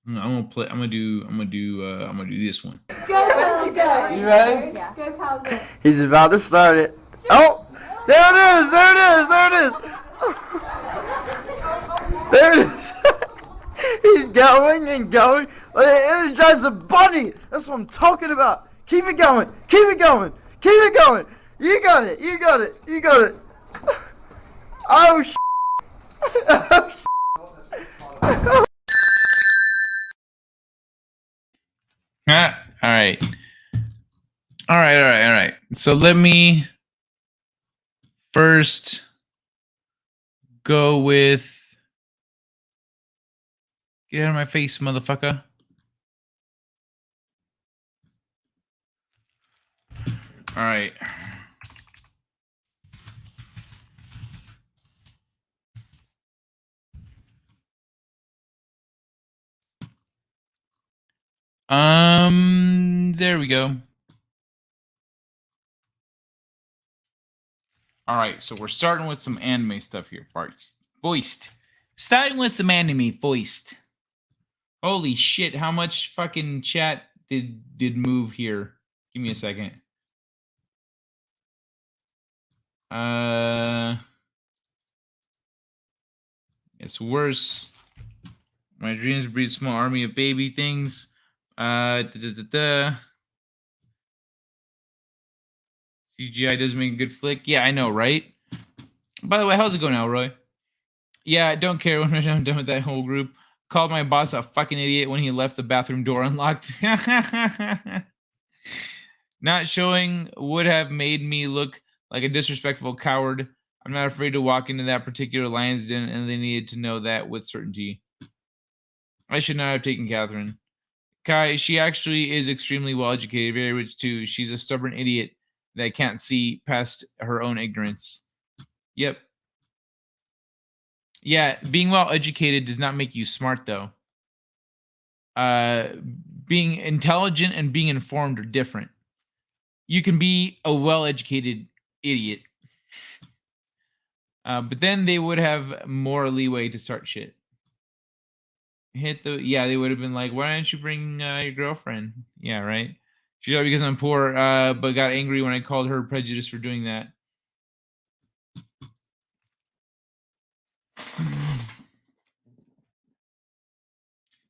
I'm gonna do this one. Go. You ready? Yeah. Go, pal. Go. He's about to start it. Oh! There it is! There it is! He's going and going. It energizes the bunny! That's what I'm talking about. Keep it going! You got it! Oh, All right. So let me first go with. Get out of my face, motherfucker. All right. There we go. All right, so we're starting with some anime stuff here. Voiced. Starting with some anime voiced. Holy shit, how much fucking chat did move here? Give me a second. It's worse. My dreams breed a small army of baby things. CGI doesn't make a good flick. Yeah, I know, right? By the way, how's it going, Elroy? Yeah, I don't care when I'm done with that whole group. Called my boss a fucking idiot when he left the bathroom door unlocked. Not showing would have made me look like a disrespectful coward. I'm not afraid to walk into that particular lion's den, and they needed to know that with certainty. I should not have taken Catherine. Kai, she actually is extremely well educated, very rich too. She's a stubborn idiot that can't see past her own ignorance. Yep. Yeah, being well educated does not make you smart, though. Being intelligent and being informed are different. You can be a well educated idiot, but then they would have more leeway to start shit. They would have been like, why don't you bring your girlfriend? Yeah, right. She's all because I'm poor, but got angry when I called her prejudiced for doing that.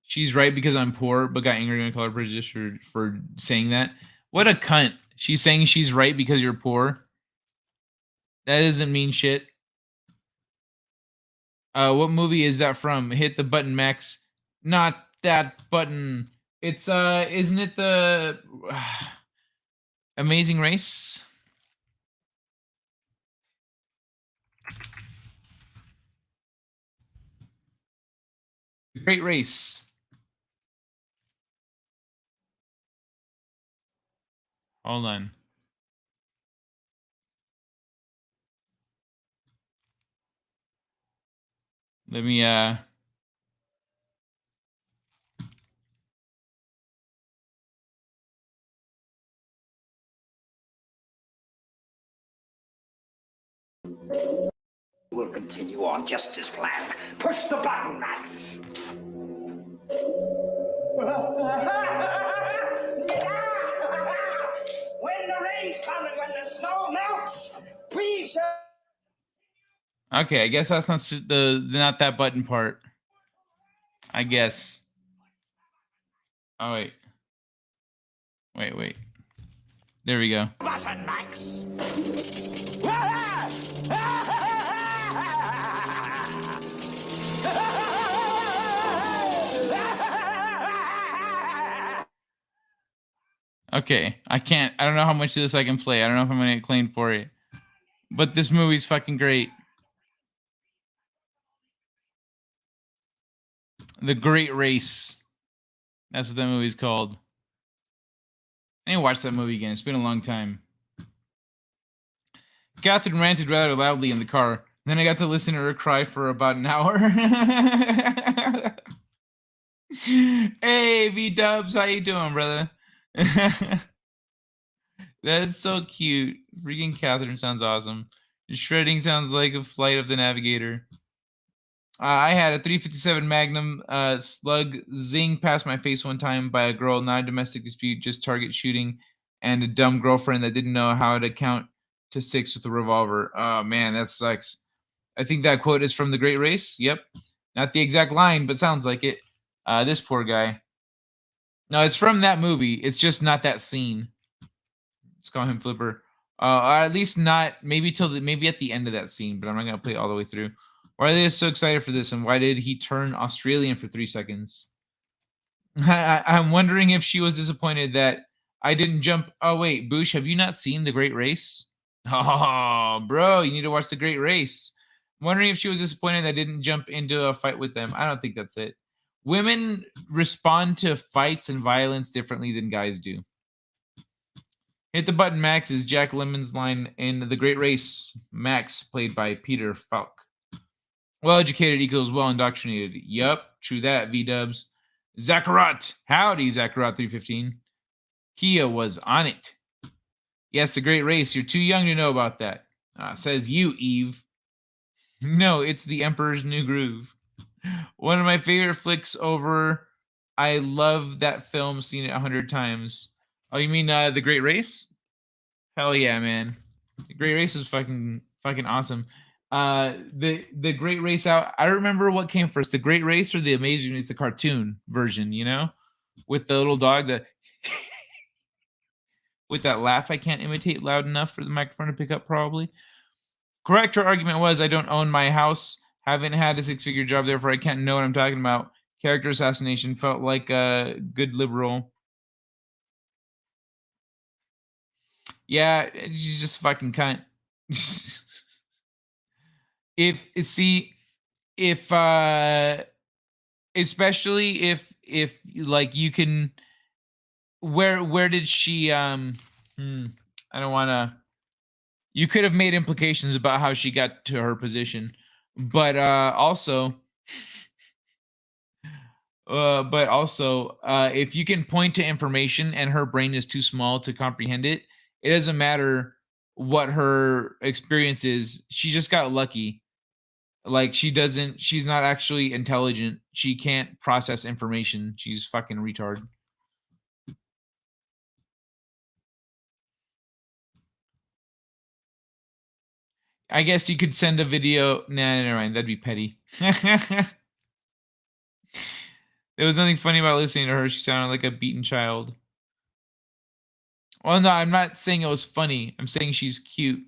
She's right because I'm poor, but got angry when I called her prejudiced for saying that. What a cunt. She's saying she's right because you're poor. That doesn't mean shit. What movie is that from? Hit the button, Max. Not that button. It's isn't it the Amazing Race? The Great Race. Hold on. Let me We'll continue on just as planned. Push the button, Max. When the rains come and when the snow melts, please. Okay, I guess that's not that button part. I guess. Oh wait. Wait. There we go. Button, Max. Okay, I don't know how much of this I can play. I don't know if I'm gonna get claimed for it. But this movie's fucking great. The Great Race. That's what that movie's called. I need to watch that movie again. It's been a long time. Catherine ranted rather loudly in the car. Then I got to listen to her cry for about an hour. Hey, V-Dubs, how you doing, brother? That's so cute. Freaking Catherine sounds awesome. Shredding sounds like a flight of the Navigator. I had a 357 Magnum slug zing past my face one time by a girl, not a domestic dispute, just target shooting, and a dumb girlfriend that didn't know how to count to 6 with a revolver. Oh, man, that sucks. I think that quote is from The Great Race. Yep. Not the exact line, but sounds like it. This poor guy. No, it's from that movie. It's just not that scene. Let's call him Flipper. Or at least not, maybe at the end of that scene, but I'm not going to play it all the way through. Why are they so excited for this, and why did he turn Australian for 3 seconds? I'm wondering if she was disappointed that I didn't jump. Oh, wait, Boosh, have you not seen The Great Race? Oh, bro, you need to watch The Great Race. I'm wondering if she was disappointed I didn't jump into a fight with them. I don't think that's it. Women respond to fights and violence differently than guys do. Hit the button, Max is Jack Lemmon's line in The Great Race. Max, played by Peter Falk. Well-educated equals well-indoctrinated. Yup, true that, V-dubs. Zachariah. Howdy, Zachariah 315. Kia was on it. Yes, The Great Race. You're too young to know about that. Says you, Eve. No, it's The Emperor's New Groove. One of my favorite flicks over. I love that film, seen it 100 times. Oh, you mean The Great Race? Hell yeah, man. The Great Race is fucking awesome. The Great Race out. I remember what came first, The Great Race or The Amazing Race, the cartoon version, you know? With the little dog that with that laugh I can't imitate loud enough for the microphone to pick up, probably. Correct, her argument was, I don't own my house, haven't had a six-figure job, therefore I can't know what I'm talking about. Character assassination felt like a good liberal. Yeah, she's just fucking cunt. Especially if like you can, where did she I don't want to, you could have made implications about how she got to her position, but also if you can point to information and her brain is too small to comprehend it, it doesn't matter what her experience is. She just got lucky. Like she's not actually intelligent. She can't process information. She's fucking retard. I guess you could send a video. Nah, never mind. That'd be petty. There was nothing funny about listening to her. She sounded like a beaten child. Well, no, I'm not saying it was funny. I'm saying she's cute.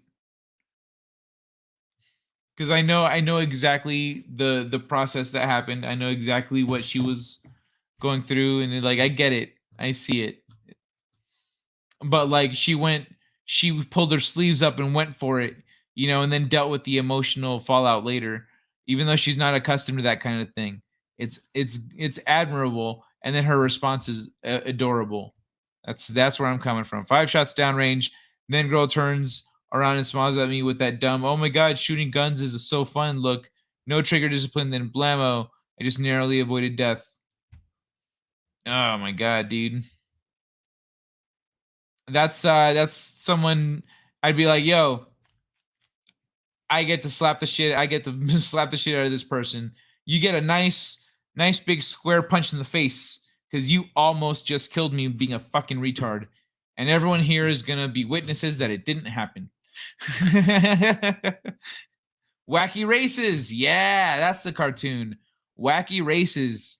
Because I know exactly the process that happened. I know exactly what she was going through, and like I get it. I see it. But like she pulled her sleeves up and went for it, you know, and then dealt with the emotional fallout later, even though she's not accustomed to that kind of thing. It's admirable, and then her response is adorable. That's where I'm coming from. 5 shots downrange, then girl turns around and smiles at me with that dumb, oh my god, shooting guns is so fun look. No trigger discipline, then blammo. I just narrowly avoided death. Oh my god, dude. That's someone I'd be like, yo, I get to slap the shit out of this person. You get a nice big square punch in the face because you almost just killed me being a fucking retard. And everyone here is gonna be witnesses that it didn't happen. Wacky Races. Yeah, that's the cartoon. Wacky Races.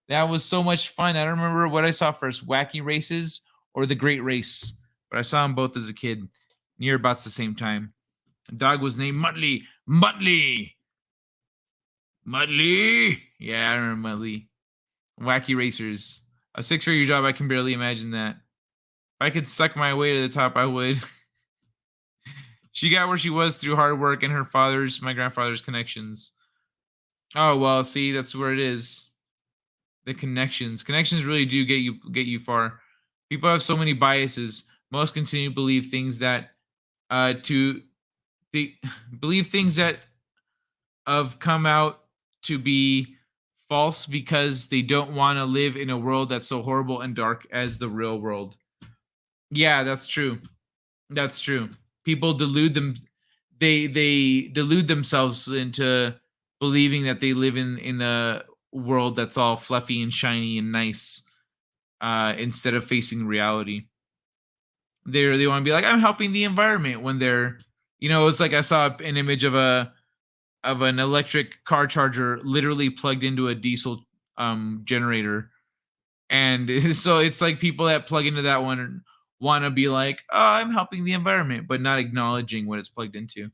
That was so much fun. I don't remember what I saw first, Wacky Races or The Great Race, but I saw them both as a kid, near about the same time. The dog was named Muttley. Muttley. Yeah, I remember Muttley. Wacky Racers. A 6-figure job, I can barely imagine that. If I could suck my way to the top, I would. She got where she was through hard work and my grandfather's connections. Oh, well, see, that's where it is. The connections really do get you far. People have so many biases. Most continue to believe things that have come out to be false because they don't want to live in a world that's so horrible and dark as the real world. Yeah, that's true. That's true. People delude themselves into believing that they live in a world that's all fluffy and shiny and nice, instead of facing reality. They want to be like, I'm helping the environment, when they're, you know, it's like I saw an image of an electric car charger literally plugged into a diesel generator, and so it's like people that plug into that one want to be like, oh, I'm helping the environment, but not acknowledging what it's plugged into.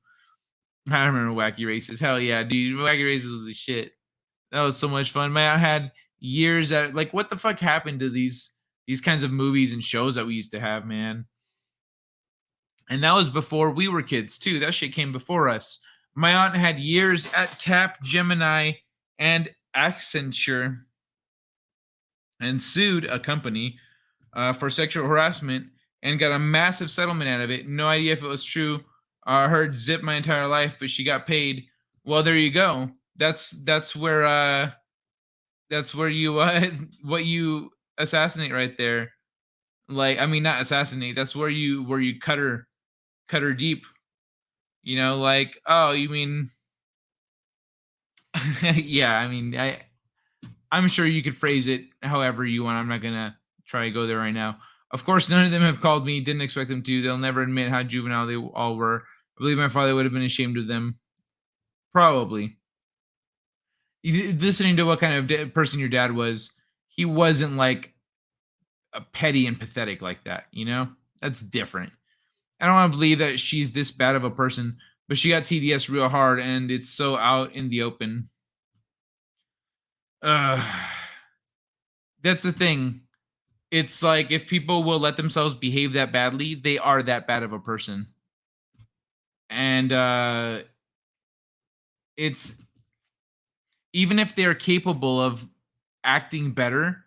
I remember Wacky Races. Hell yeah, dude. Wacky Races was the shit. That was so much fun, man. I had years at, like, what the fuck happened to these kinds of movies and shows that we used to have, man? And that was before we were kids, too. That shit came before us. My aunt had years at Cap, Gemini, and Accenture and sued a company for sexual harassment and got a massive settlement out of it. No idea if it was true. I heard zip my entire life, but she got paid. Well, there you go. That's where you what you assassinate right there. Like, I mean, not assassinate. That's where you cut her deep. You know, like, oh, you mean, yeah. I mean, I'm sure you could phrase it however you want. I'm not gonna try to go there right now. Of course, none of them have called me. Didn't expect them to. They'll never admit how juvenile they all were. I believe my father would have been ashamed of them. Probably. Listening to what kind of person your dad was, he wasn't like a petty and pathetic like that. You know, that's different. I don't want to believe that she's this bad of a person, but she got TDS real hard, and it's so out in the open. That's the thing. It's like if people will let themselves behave that badly, they are that bad of a person. And it's even if they're capable of acting better,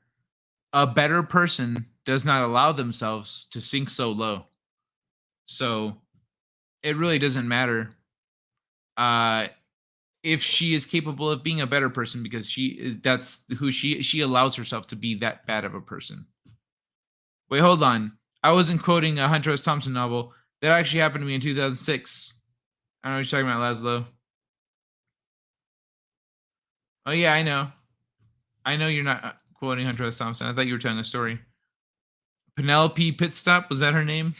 a better person does not allow themselves to sink so low. So it really doesn't matter if she is capable of being a better person, because that's who she allows herself to be that bad of a person. Wait, hold on. I wasn't quoting a Hunter S. Thompson novel. That actually happened to me in 2006. I don't know what you're talking about, Laszlo. Oh, yeah, I know. I know you're not quoting Hunter S. Thompson. I thought you were telling a story. Penelope Pitstop, was that her name?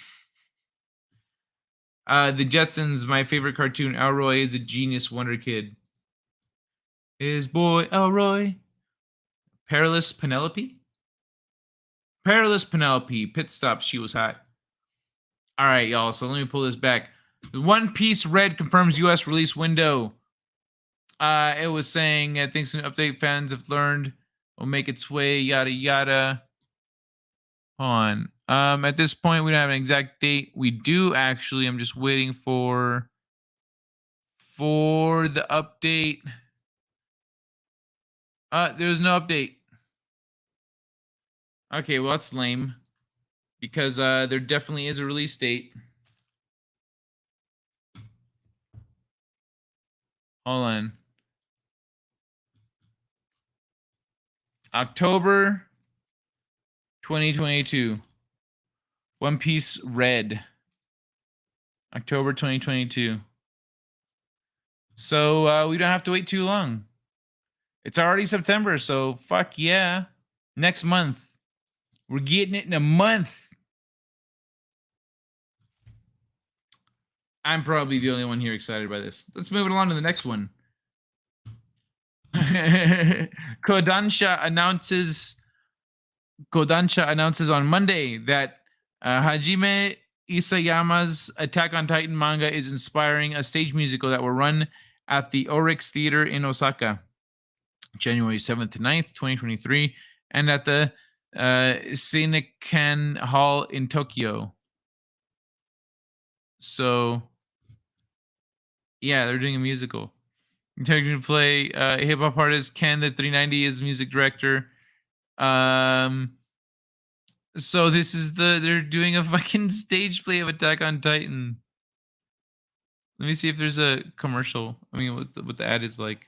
The Jetsons, my favorite cartoon. Elroy is a genius wonder kid. His boy Elroy. Perilous Penelope? Perilous Penelope. Pitstop, she was hot. All right, y'all. So let me pull this back. One Piece Red confirms U.S. release window. It was saying, thanks to an update, fans have learned will make its way, yada yada. Hold on. At this point, we don't have an exact date. We do actually. I'm just waiting for the update. There's no update. Okay, well that's lame, because there definitely is a release date. Hold on. October 2022. One Piece Red. October 2022. So we don't have to wait too long. It's already September, so fuck yeah. Next month. We're getting it in a month. I'm probably the only one here excited by this. Let's move it along to the next one. Kodansha announces on Monday that Hajime Isayama's Attack on Titan manga is inspiring a stage musical that will run at the Oryx Theater in Osaka, January 7th to 9th, 2023, and at the Seinekan Hall in Tokyo. So, yeah, they're doing a musical. Going to play hip hop artist Ken the 390 is music director. So this is they're doing a fucking stage play of Attack on Titan. Let me see if there's a commercial. I mean, what the ad is like.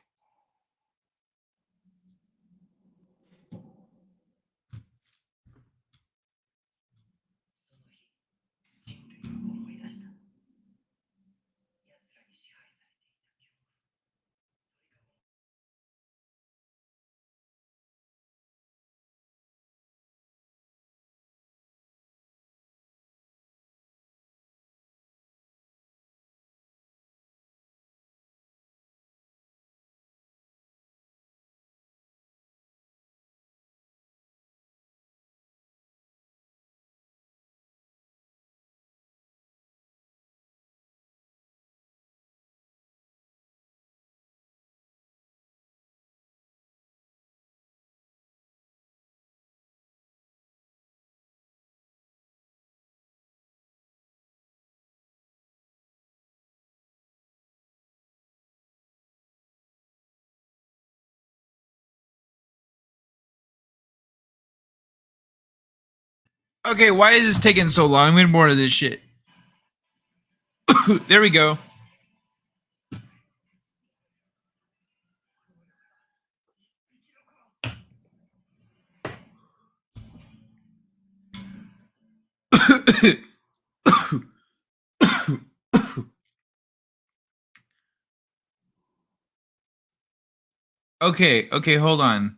Okay, why is this taking so long? We need more of this shit. There we go. Okay, hold on.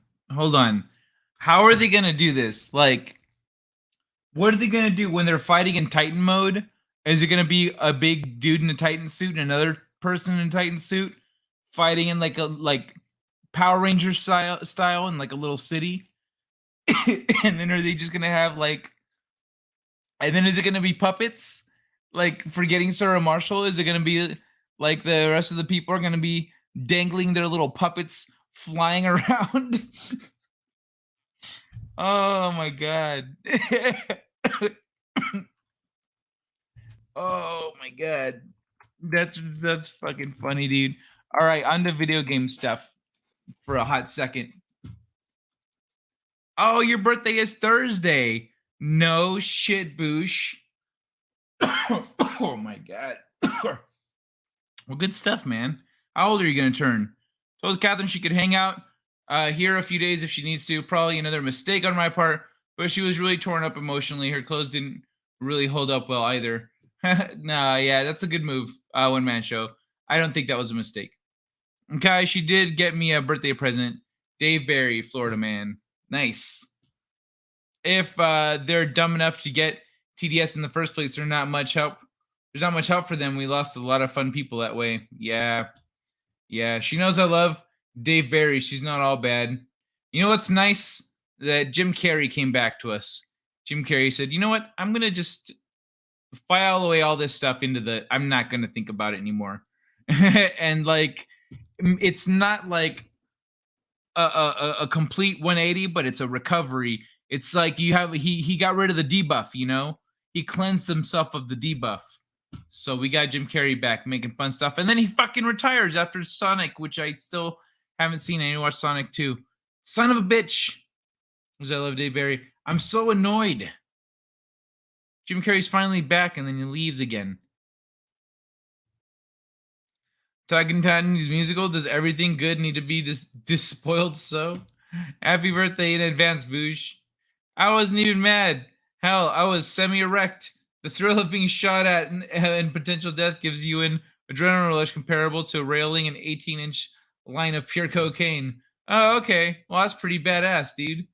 How are they gonna do this? Like, what are they gonna do when they're fighting in Titan mode? Is it gonna be a big dude in a Titan suit and another person in a Titan suit fighting in like a Power Ranger style in like a little city? And then are they just gonna have like? And then is it gonna be puppets? Like forgetting Sarah Marshall? Is it gonna be like the rest of the people are gonna be dangling their little puppets flying around? Oh my god. Oh my god. That's fucking funny, dude. All right, on to video game stuff for a hot second. Oh, your birthday is Thursday. No shit, Boosh. Oh my god. Well, good stuff, man. How old are you gonna turn? Told Catherine she could hang out here a few days if she needs to. Probably another mistake on my part, but she was really torn up emotionally. Her clothes didn't really hold up well either. Nah, yeah, that's a good move. One man show. I don't think that was a mistake. Okay, she did get me a birthday present. Dave Barry, Florida man. Nice. If they're dumb enough to get TDS in the first place, there's not much help. There's not much help for them. We lost a lot of fun people that way. Yeah. She knows I love Dave Barry. She's not all bad. You know what's nice? That Jim Carrey came back to us. Jim Carrey said, you know what? I'm going to just file away all this stuff into I'm not going to think about it anymore. And like, it's not like a complete 180, but it's a recovery. It's like he got rid of the debuff, you know? He cleansed himself of the debuff. So we got Jim Carrey back making fun stuff. And then he fucking retires after Sonic, which I still haven't seen. I need to watch Sonic 2. Son of a bitch. Because I love Dave Barry. I'm so annoyed. Jim Carrey's finally back and then he leaves again. Talking Titans musical. Does everything good need to be despoiled so? Happy birthday in advance, Boosh. I wasn't even mad. Hell, I was semi-erect. The thrill of being shot at and potential death gives you an adrenaline rush comparable to railing an 18-inch line of pure cocaine. Oh, okay. Well, that's pretty badass, dude.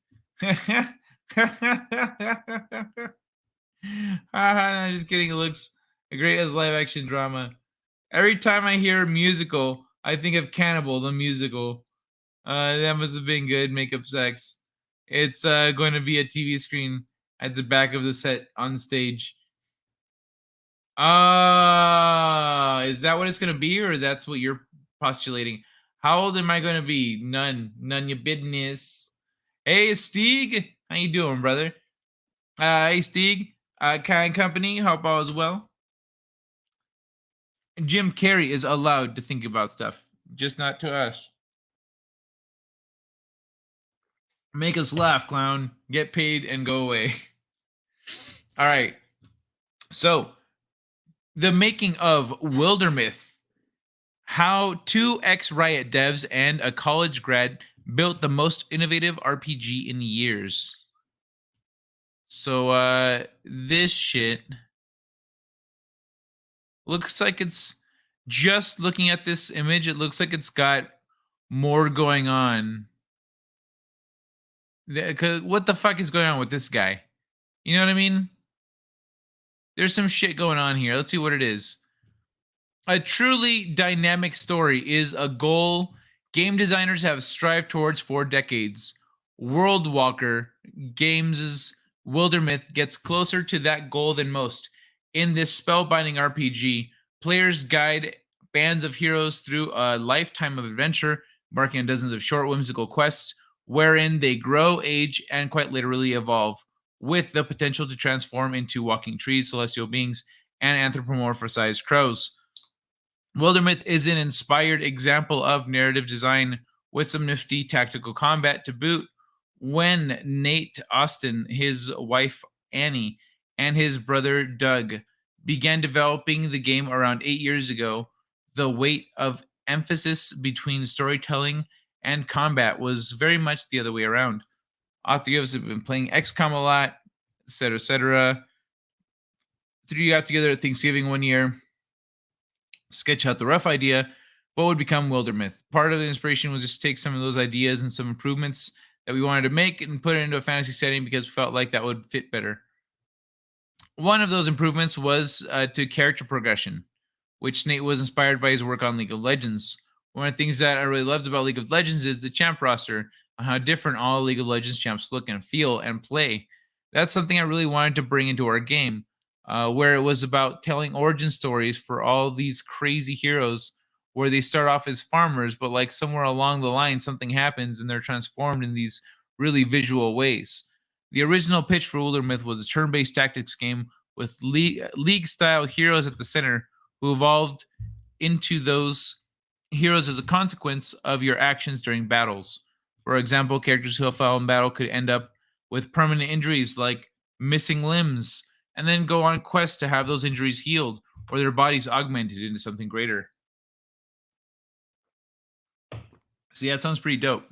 I'm just kidding. It looks great as live-action drama. Every time I hear musical, I think of Cannibal, the musical. That must have been good. Makeup sex. It's going to be a TV screen at the back of the set on stage. Is that what it's going to be, or that's what you're postulating? How old am I going to be? None your business. Hey, Steeg. How you doing, brother? Hey, Steeg. Kind company. Hope all is well. Jim Carrey is allowed to think about stuff, just not to us. Make us laugh, clown. Get paid and go away. All right. So, the making of Wildermyth. How 2 ex-Riot devs and a college grad built the most innovative RPG in years. So, this shit looks like it's, just looking at this image, it looks like it's got more going on. What the fuck is going on with this guy? You know what I mean? There's some shit going on here. Let's see what it is. A truly dynamic story is a goal game designers have strived towards for decades. Worldwalker Games' Wildermyth gets closer to that goal than most. In this spellbinding RPG, players guide bands of heroes through a lifetime of adventure, embarking on dozens of short, whimsical quests, wherein they grow, age, and quite literally evolve, with the potential to transform into walking trees, celestial beings, and anthropomorphized crows. Wildermyth is an inspired example of narrative design with some nifty tactical combat to boot. When Nate Austin, his wife Annie and his brother Doug began developing the game around 8 years ago. The weight of emphasis between storytelling and combat was very much the other way around. All three of us have been playing XCOM a lot, etc., etc. Three got together at Thanksgiving one year, sketch out the rough idea, what would become Wildermyth. Part of the inspiration was just take some of those ideas and some improvements that we wanted to make and put it into a fantasy setting because we felt like that would fit better. One of those improvements was to character progression, which Nate was inspired by his work on League of Legends. One of the things that I really loved about League of Legends is the champ roster, and how different all League of Legends champs look and feel and play. That's something I really wanted to bring into our game, where it was about telling origin stories for all these crazy heroes, where they start off as farmers, but like somewhere along the line, something happens and they're transformed in these really visual ways. The original pitch for Wildermyth was a turn-based tactics game with league-style heroes at the center who evolved into those heroes as a consequence of your actions during battles. For example, characters who have fallen in battle could end up with permanent injuries like missing limbs, and then go on quests to have those injuries healed or their bodies augmented into something greater. So yeah, it sounds pretty dope.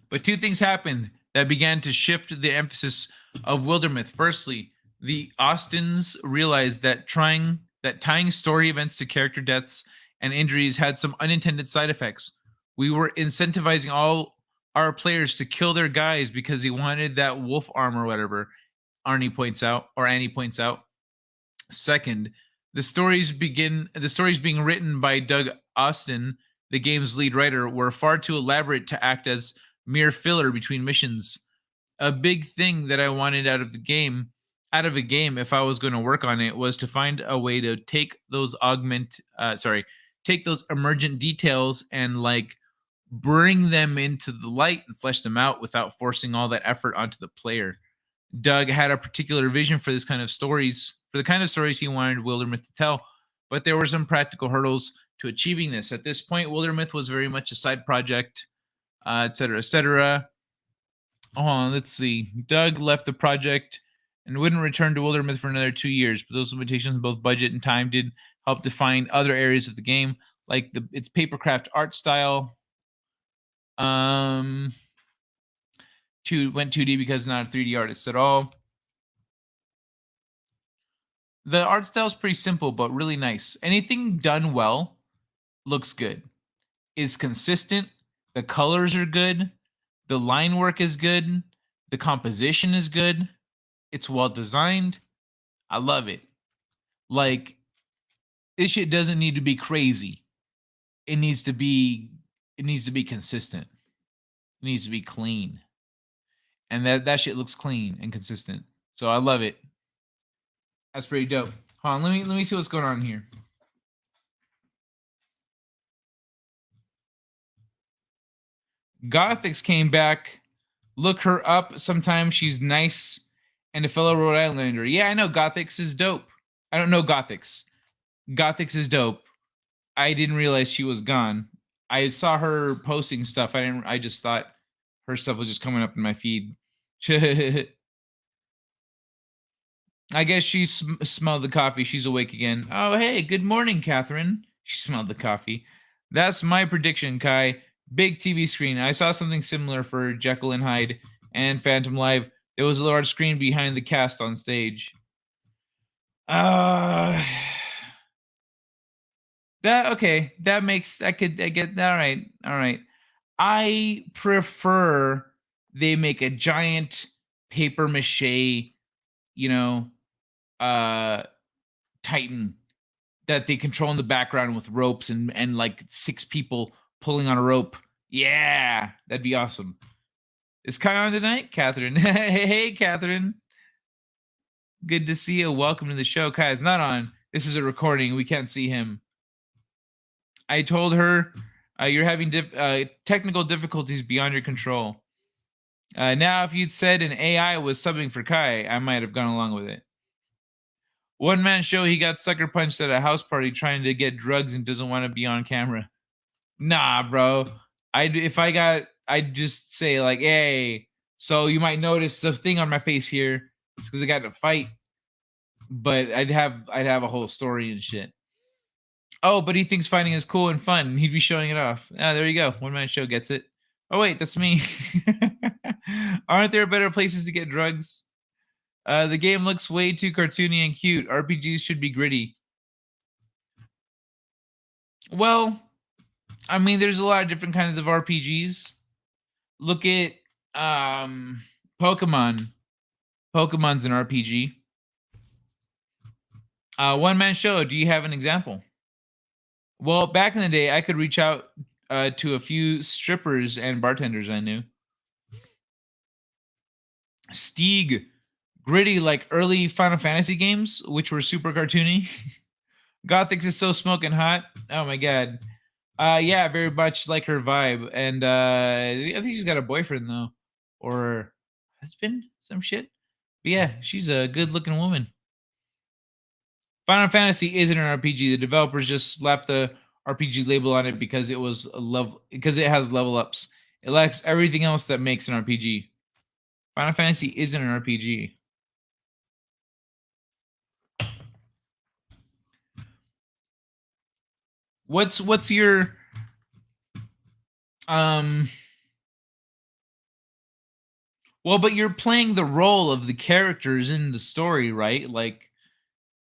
But two things happened that began to shift the emphasis of Wildermyth. Firstly, the Austins realized that tying story events to character deaths and injuries had some unintended side effects. We were incentivizing all our players to kill their guys because they wanted that wolf arm or whatever, Annie points out. Second, the stories being written by Doug Austin, the game's lead writer, were far too elaborate to act as mere filler between missions. A big thing that I wanted out of a game, if I was going to work on it, was to find a way to take those emergent details and like bring them into the light and flesh them out without forcing all that effort onto the player. Doug had a particular vision for this kind of stories, for the kind of stories he wanted Wildermyth to tell, but there were some practical hurdles to achieving this. At this point, Wildermyth was very much a side project, etc., etc. Let's see. Doug left the project and wouldn't return to Wildermyth for another 2 years, but those limitations, both budget and time, did help define other areas of the game, like its papercraft art style. Went 2D because it's not a 3D artist at all. The art style is pretty simple, but really nice. Anything done well looks good. It's consistent. The colors are good. The line work is good. The composition is good. It's well designed. I love it. Like, this shit doesn't need to be crazy. It needs to be consistent. It needs to be clean. And that shit looks clean and consistent. So I love it. That's pretty dope. Hold on, let me see what's going on here. Gothics came back. Look her up. Sometimes she's nice and a fellow Rhode Islander. Yeah, I know Gothics is dope. I don't know Gothics. Gothics is dope. I didn't realize she was gone. I saw her posting stuff. I just thought her stuff was just coming up in my feed. I guess she smelled the coffee. She's awake again. Oh, hey, good morning, Catherine. She smelled the coffee. That's my prediction, Kai. Big TV screen. I saw something similar for Jekyll and Hyde and Phantom Live. There was a large screen behind the cast on stage. I get that. All right. I prefer they make a giant paper mache, Titan that they control in the background with ropes and like 6 people pulling on a rope. Yeah, that'd be awesome. Is Kai on tonight? Catherine. Hey, Catherine. Good to see you. Welcome to the show. Kai is not on. This is a recording. We can't see him. I told her you're having technical difficulties beyond your control. Now, if you'd said an AI was subbing for Kai, I might have gone along with it. One man show he got sucker punched at a house party trying to get drugs and doesn't want to be on camera. Nah, bro. I'd just say like, hey, so you might notice the thing on my face here. It's because I got in a fight. But I'd have a whole story and shit. Oh, but he thinks fighting is cool and fun. He'd be showing it off. Ah, there you go. One man show gets it. Oh wait, that's me. Aren't there better places to get drugs? The game looks way too cartoony and cute. RPGs should be gritty. Well, I mean, there's a lot of different kinds of RPGs. Look at Pokemon. Pokemon's an RPG. One man show. Do you have an example? Well, back in the day, I could reach out to a few strippers and bartenders I knew. Steeg, gritty like early Final Fantasy games, which were super cartoony. Gothics is so smoking hot. Oh my god. Yeah, very much like her vibe. And I think she's got a boyfriend though, or husband, some shit. But yeah, she's a good-looking woman. Final Fantasy isn't an RPG. The developers just slapped the RPG label on it because it was because it has level ups. It lacks everything else that makes an RPG. Final Fantasy isn't an RPG. What's your well, but you're playing the role of the characters in the story, right? Like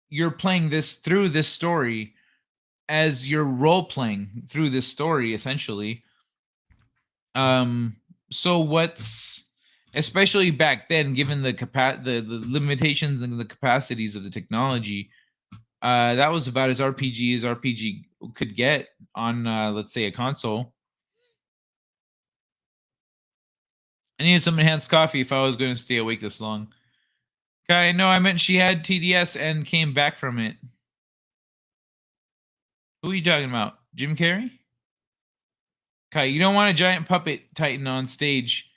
you're playing this through this story as you're role playing through this story, essentially. So what's especially back then, given the the limitations and the capacities of the technology, that was about as RPG could get on, let's say, a console. I needed some enhanced coffee if I was going to stay awake this long. Okay, no, I meant she had TDS and came back from it. Who are you talking about? Jim Carrey? Okay, you don't want a giant puppet titan on stage.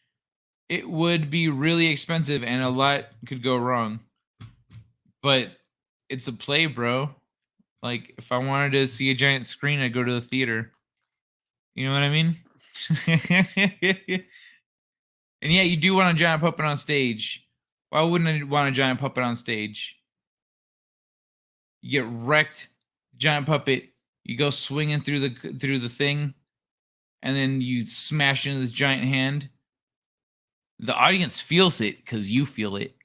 It would be really expensive and a lot could go wrong. But it's a play, bro. Like, if I wanted to see a giant screen, I'd go to the theater. You know what I mean? And yeah, you do want a giant puppet on stage. Why wouldn't I want a giant puppet on stage? You get wrecked, giant puppet. You go swinging through the thing, and then you smash into this giant hand. The audience feels it because you feel it.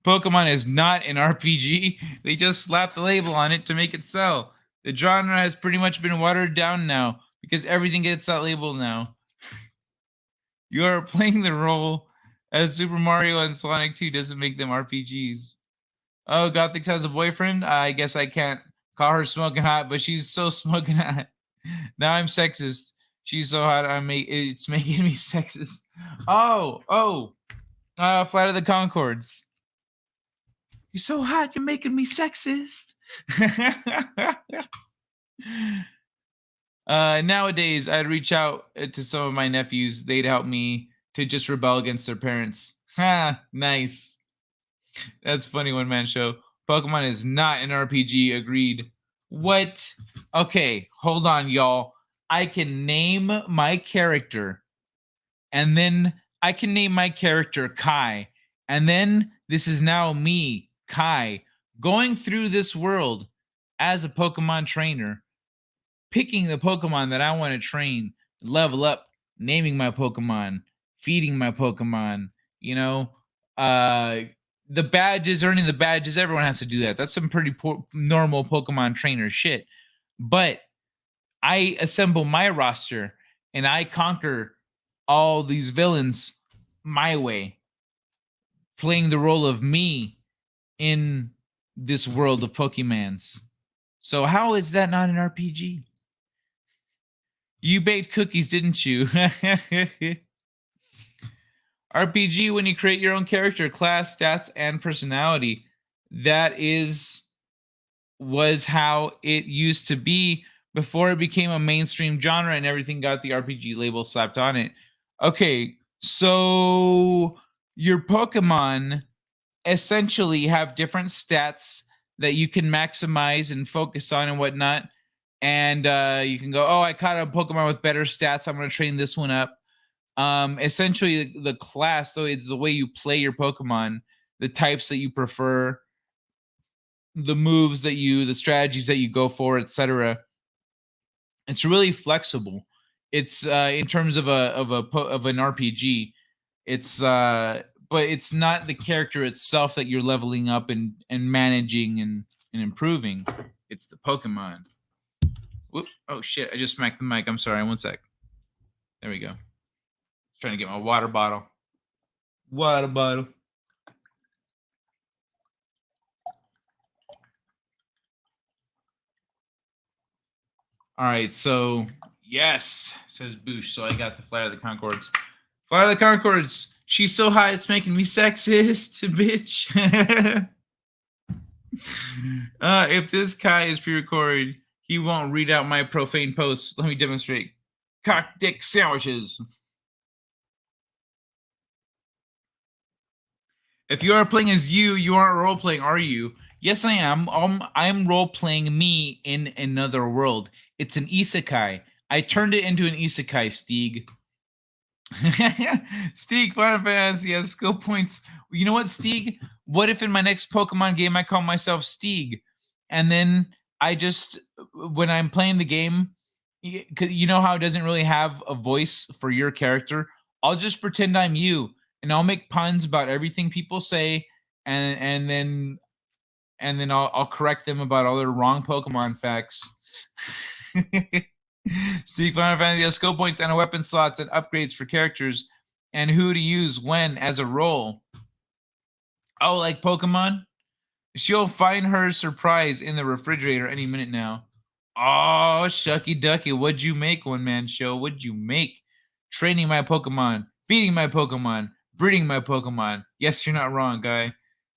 Pokemon is not an RPG. They just slapped the label on it to make it sell. The genre has pretty much been watered down now because everything gets that label now. You are playing the role as Super Mario and Sonic 2 doesn't make them RPGs. Oh, Gothics has a boyfriend? I guess I can't call her smoking hot, but she's so smoking hot. Now I'm sexist. She's so hot, it's making me sexist. Flight of the Conchords. You're so hot, you're making me sexist. Nowadays, I'd reach out to some of my nephews. They'd help me to just rebel against their parents. Ha, nice. That's funny, one man show. Pokemon is not an RPG, agreed. What? Okay, hold on, y'all. I can name my character, and then I can name my character Kai, and then this is now me, Kai, going through this world as a Pokemon trainer, picking the Pokemon that I want to train, level up, naming my Pokemon, feeding my Pokemon, you know, the badges, earning the badges, everyone has to do that. That's some pretty normal Pokemon trainer shit. But I assemble my roster and I conquer all these villains my way, playing the role of me in this world of Pokemons. So how is that not an RPG? You baked cookies, didn't you? RPG, when you create your own character, class, stats, and personality. That was how it used to be before it became a mainstream genre and everything got the RPG label slapped on it. Okay, so your Pokemon essentially have different stats that you can maximize and focus on and whatnot. And you can go, oh, I caught a Pokemon with better stats. I'm going to train this one up. Essentially the class, so it's the way you play your Pokemon, the types that you prefer, the moves that the strategies that you go for, etc. It's really flexible. It's in terms of an RPG. It's but it's not the character itself that you're leveling up and managing and improving. It's the Pokemon. Whoop. Oh shit! I just smacked the mic. I'm sorry. 1 sec. There we go. Trying to get my water bottle. Water bottle. All right, so yes, says Boosh. So I got the Flight of the Conchords. Flight of the Conchords. She's so high, it's making me sexist, bitch. If this Kai is pre-recorded, he won't read out my profane posts. Let me demonstrate. Cock dick sandwiches. If you are playing as you aren't role-playing, are you? Yes, I am. I'm role-playing me in another world. It's an isekai. I turned it into an isekai, Steeg. Steeg, Final Fantasy has skill points. You know what, Steeg? What if in my next Pokemon game I call myself Steeg? And then I just, when I'm playing the game, you know how it doesn't really have a voice for your character? I'll just pretend I'm you. And I'll make puns about everything people say, and then I'll correct them about all their wrong Pokemon facts. Steve, Final Fantasy has skill points and weapon slots and upgrades for characters, and who to use when as a role. Oh, like Pokemon? She'll find her surprise in the refrigerator any minute now. Oh, shucky ducky, what'd you make, one man show? What'd you make? Training my Pokemon, feeding my Pokemon, breeding my Pokemon. Yes, you're not wrong, guy.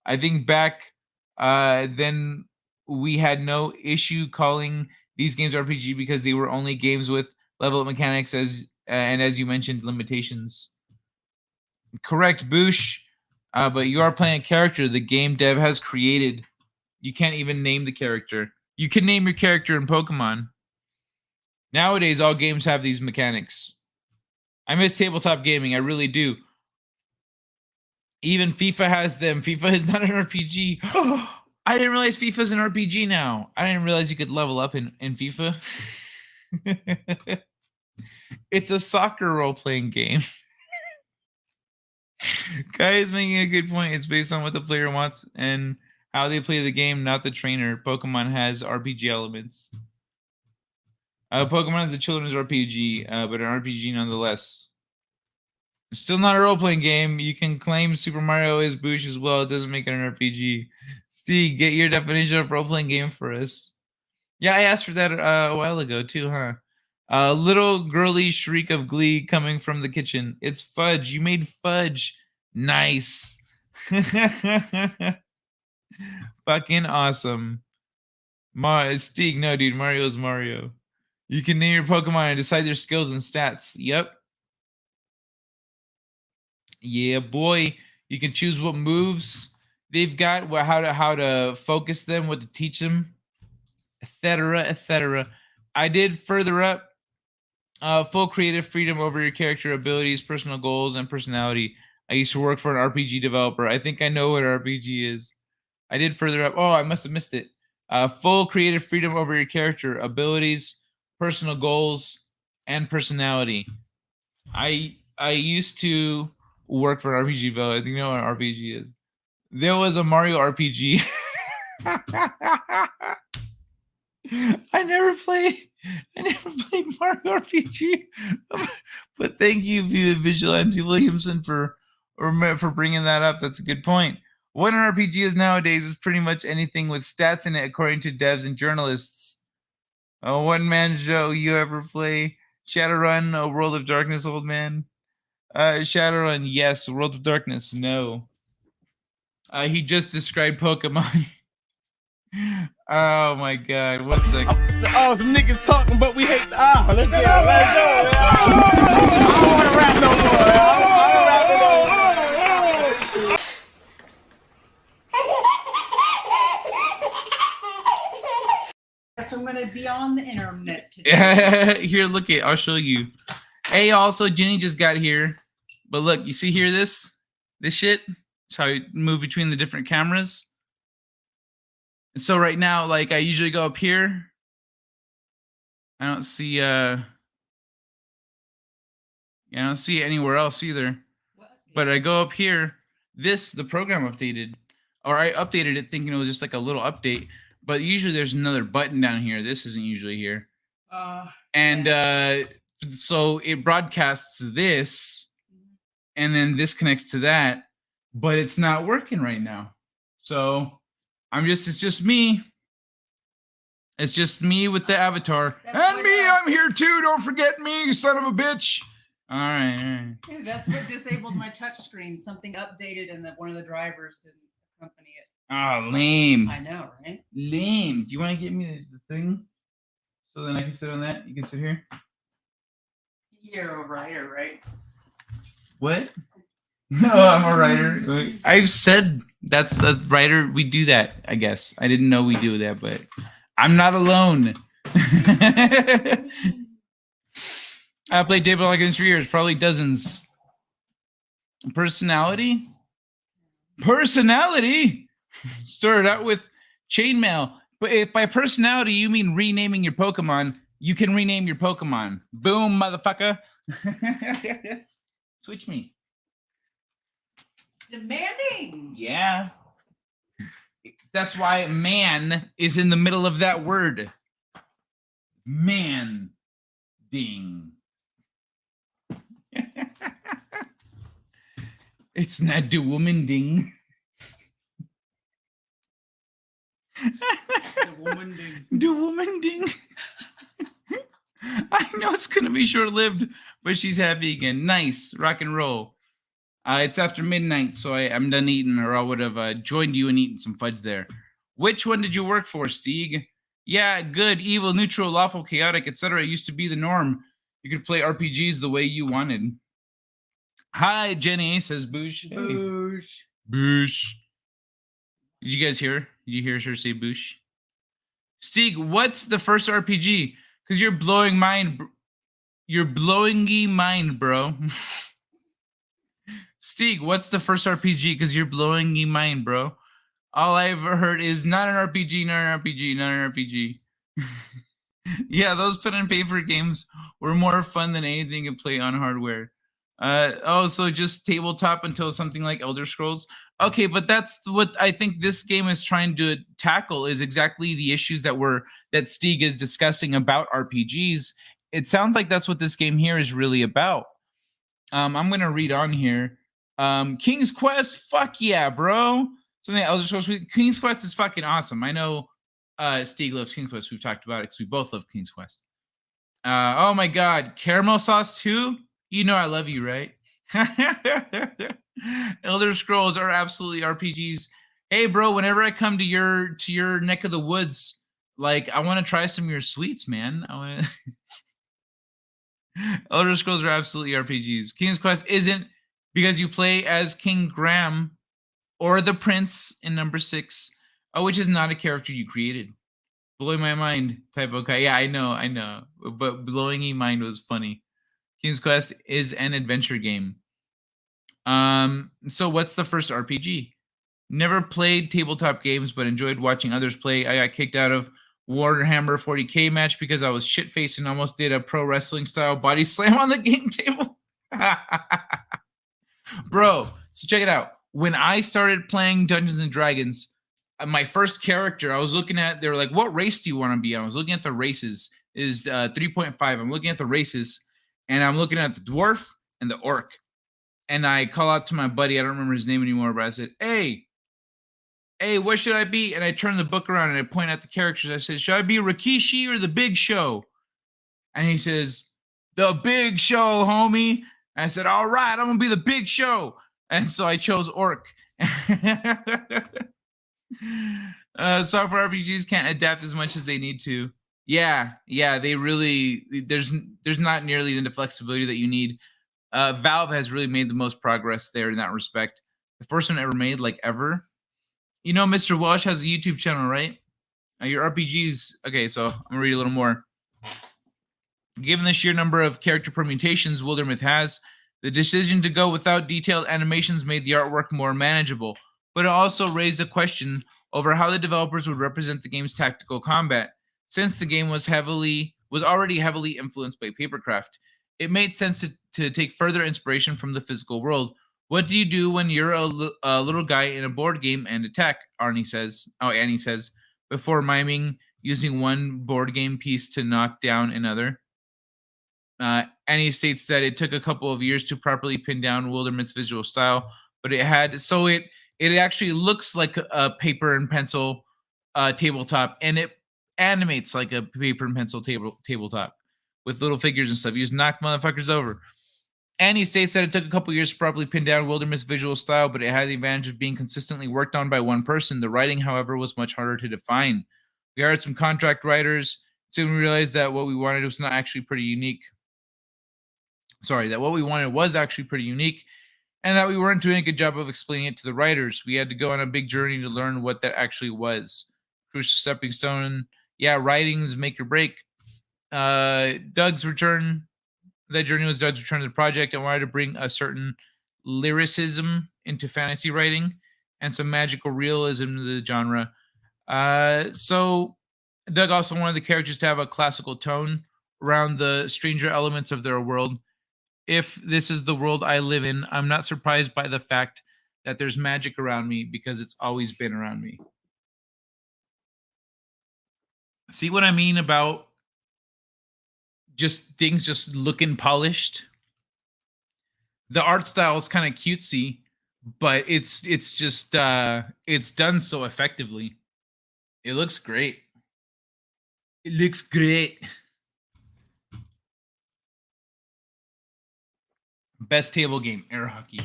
I think back then we had no issue calling these games RPG because they were only games with level up mechanics and as you mentioned, limitations. Correct, Boosh. But you are playing a character the game dev has created. You can't even name the character. You can name your character in Pokemon. Nowadays, all games have these mechanics. I miss tabletop gaming. I really do. Even FIFA has them. FIFA is not an RPG. I didn't realize FIFA's an RPG now. I didn't realize you could level up in FIFA. It's a soccer role-playing game. Kai is making a good point. It's based on what the player wants and how they play the game, not the trainer. Pokemon has RPG elements. Pokemon is a children's RPG, but an RPG nonetheless. Still not a role-playing game. You can claim Super Mario is Boosh as well. It doesn't make it an RPG. Steve, get your definition of role-playing game for us. Yeah, I asked for that a while ago too, huh? A little girly shriek of glee coming from the kitchen. It's fudge. You made fudge. Nice. Fucking awesome. Steve, no, dude. Mario's Mario. You can name your Pokemon and decide their skills and stats. Yep. Yeah, boy. You can choose what moves they've got, how to focus them, what to teach them, etc., etc. I did further up. Full creative freedom over your character abilities, personal goals, and personality. I used to work for an RPG developer. I think I know what RPG is. I did further up. Oh, I must have missed it. Full creative freedom over your character, abilities, personal goals, and personality. I used to work for an RPG developer. I think you know what an RPG is. There was a Mario RPG. I never played Mario RPG. But thank you, Vigilante Williamson, for bringing that up. That's a good point. What an RPG is nowadays is pretty much anything with stats in it, according to devs and journalists. A one-man show you ever play? Shadowrun, a World of Darkness, old man. Shadowrun, yes. World of Darkness, no. He just described Pokemon. Oh my god, 1 second. Oh, some niggas talking, but we hate the let's get it, let's go. I don't want to rap no more. I don't rap no more. So I'm going to be on the internet today. Here, look it. I'll show you. Hey, also Jenny just got here, but look, you see here this shit. It's how you move between the different cameras. So right now, like I usually go up here. I don't see I don't see it anywhere else either. But I go up here. The program updated, or I updated it thinking it was just like a little update. But usually there's another button down here. This isn't usually here. So it broadcasts this, and then this connects to that, but it's not working right now. So it's just me. It's just me with the avatar. And me, I'm here too. Don't forget me, you son of a bitch. All right. Yeah, that's what disabled my touch screen. Something updated and that one of the drivers didn't accompany it. Oh, lame. I know, right? Lame. Do you want to get me the thing? So then I can sit on that? You can sit here? You're a writer, right? What? No, I'm a writer. I've said that's the writer. We do that, I guess. I didn't know we do that, but I'm not alone. I played tabletop games for years, probably dozens. Personality? Started out with chainmail. But if by personality you mean renaming your Pokemon, you can rename your Pokemon. Boom, motherfucker. Switch me. Demanding. Yeah. That's why man is in the middle of that word. Man. Ding. It's not the woman ding. The woman ding. The woman ding. I know it's gonna be short-lived, but she's happy again. Nice, rock and roll. It's after midnight, so I'm done eating, or I would have joined you in eating some fudge there. Which one did you work for, Stieg? Yeah, good, evil, neutral, lawful, chaotic, etc. It used to be the norm. You could play RPGs the way you wanted. Hi, Jenny, says Boosh. Hey. Boosh. Boosh. Did you guys hear? Did you hear her say Boosh? Stieg, what's the first RPG? Because you're blowing mind. You're blowing me mind, bro. Stieg, what's the first RPG? Because you're blowing me mind, bro. All I ever heard is not an RPG, not an RPG, not an RPG. Yeah, those pen and paper games were more fun than anything you play on hardware. So just tabletop until something like Elder Scrolls. Okay, but that's what I think this game is trying to tackle, is exactly the issues that Stieg is discussing about RPGs. It sounds like that's what this game here is really about. I'm gonna read on here. King's Quest, fuck yeah, bro. Something Elder Scrolls. King's Quest is fucking awesome. I know Stieg loves King's Quest. We've talked about it because we both love King's Quest. Oh my god, caramel sauce too? You know I love you, right? Elder Scrolls are absolutely RPGs. Hey, bro, whenever I come to your neck of the woods, like I want to try some of your sweets, man. I want to. Elder Scrolls are absolutely RPGs. King's Quest isn't, because you play as King Graham or the Prince in number 6, which is not a character you created. Blowing my mind type. Okay, yeah, I know, but blowing my mind was funny. King's Quest is an adventure game. So what's the first RPG? Never played tabletop games, but enjoyed watching others play. I got kicked out of Warhammer 40K match because I was shit-faced and almost did a pro wrestling style body slam on the game table. Bro, so check it out. When I started playing Dungeons and Dragons, my first character, I was looking at, they were like, what race do you want to be? I was looking at the races. Is 3.5. I'm looking at the races, and I'm looking at the dwarf and the orc. And I call out to my buddy, I don't remember his name anymore, but I said, hey, what should I be? And I turn the book around and I point at the characters. I said, should I be Rikishi or the Big Show? And he says, the Big Show, homie. And I said, all right, I'm going to be the Big Show. And so I chose orc. Software RPGs can't adapt as much as they need to. Yeah, they really, there's not nearly the flexibility that you need. Valve has really made the most progress there in that respect. The first one ever made, like ever. You know, Mr. Walsh has a YouTube channel, right? Your RPGs. Okay, so I'm gonna read a little more. Given the sheer number of character permutations Wildermyth has, the decision to go without detailed animations made the artwork more manageable, but it also raised a question over how the developers would represent the game's tactical combat. Since the game was already heavily influenced by papercraft, it made sense to take further inspiration from the physical world. What do you do when you're a little guy in a board game and attack? Annie says, before miming using one board game piece to knock down another. Annie states that it took a couple of years to properly pin down Wildermyth's visual style, but it actually looks like a paper and pencil tabletop, and it animates like a paper and pencil tabletop with little figures and stuff. You just knock motherfuckers over. Annie states that it took a couple years to properly pin down Wildermyth's visual style, but it had the advantage of being consistently worked on by one person. The writing, however, was much harder to define. We hired some contract writers. Soon we realized that what we wanted was actually pretty unique, and that we weren't doing a good job of explaining it to the writers. We had to go on a big journey to learn what that actually was. Crucial stepping stone. Yeah, writings make or break. Doug's return. That journey was Doug's return to the project. I wanted to bring a certain lyricism into fantasy writing and some magical realism to the genre. So Doug also wanted the characters to have a classical tone around the stranger elements of their world. If this is the world I live in, I'm not surprised by the fact that there's magic around me because it's always been around me. See what I mean about just things just looking polished? The art style is kind of cutesy, but it's just it's done so effectively. It looks great. It looks great. Best table game, air hockey.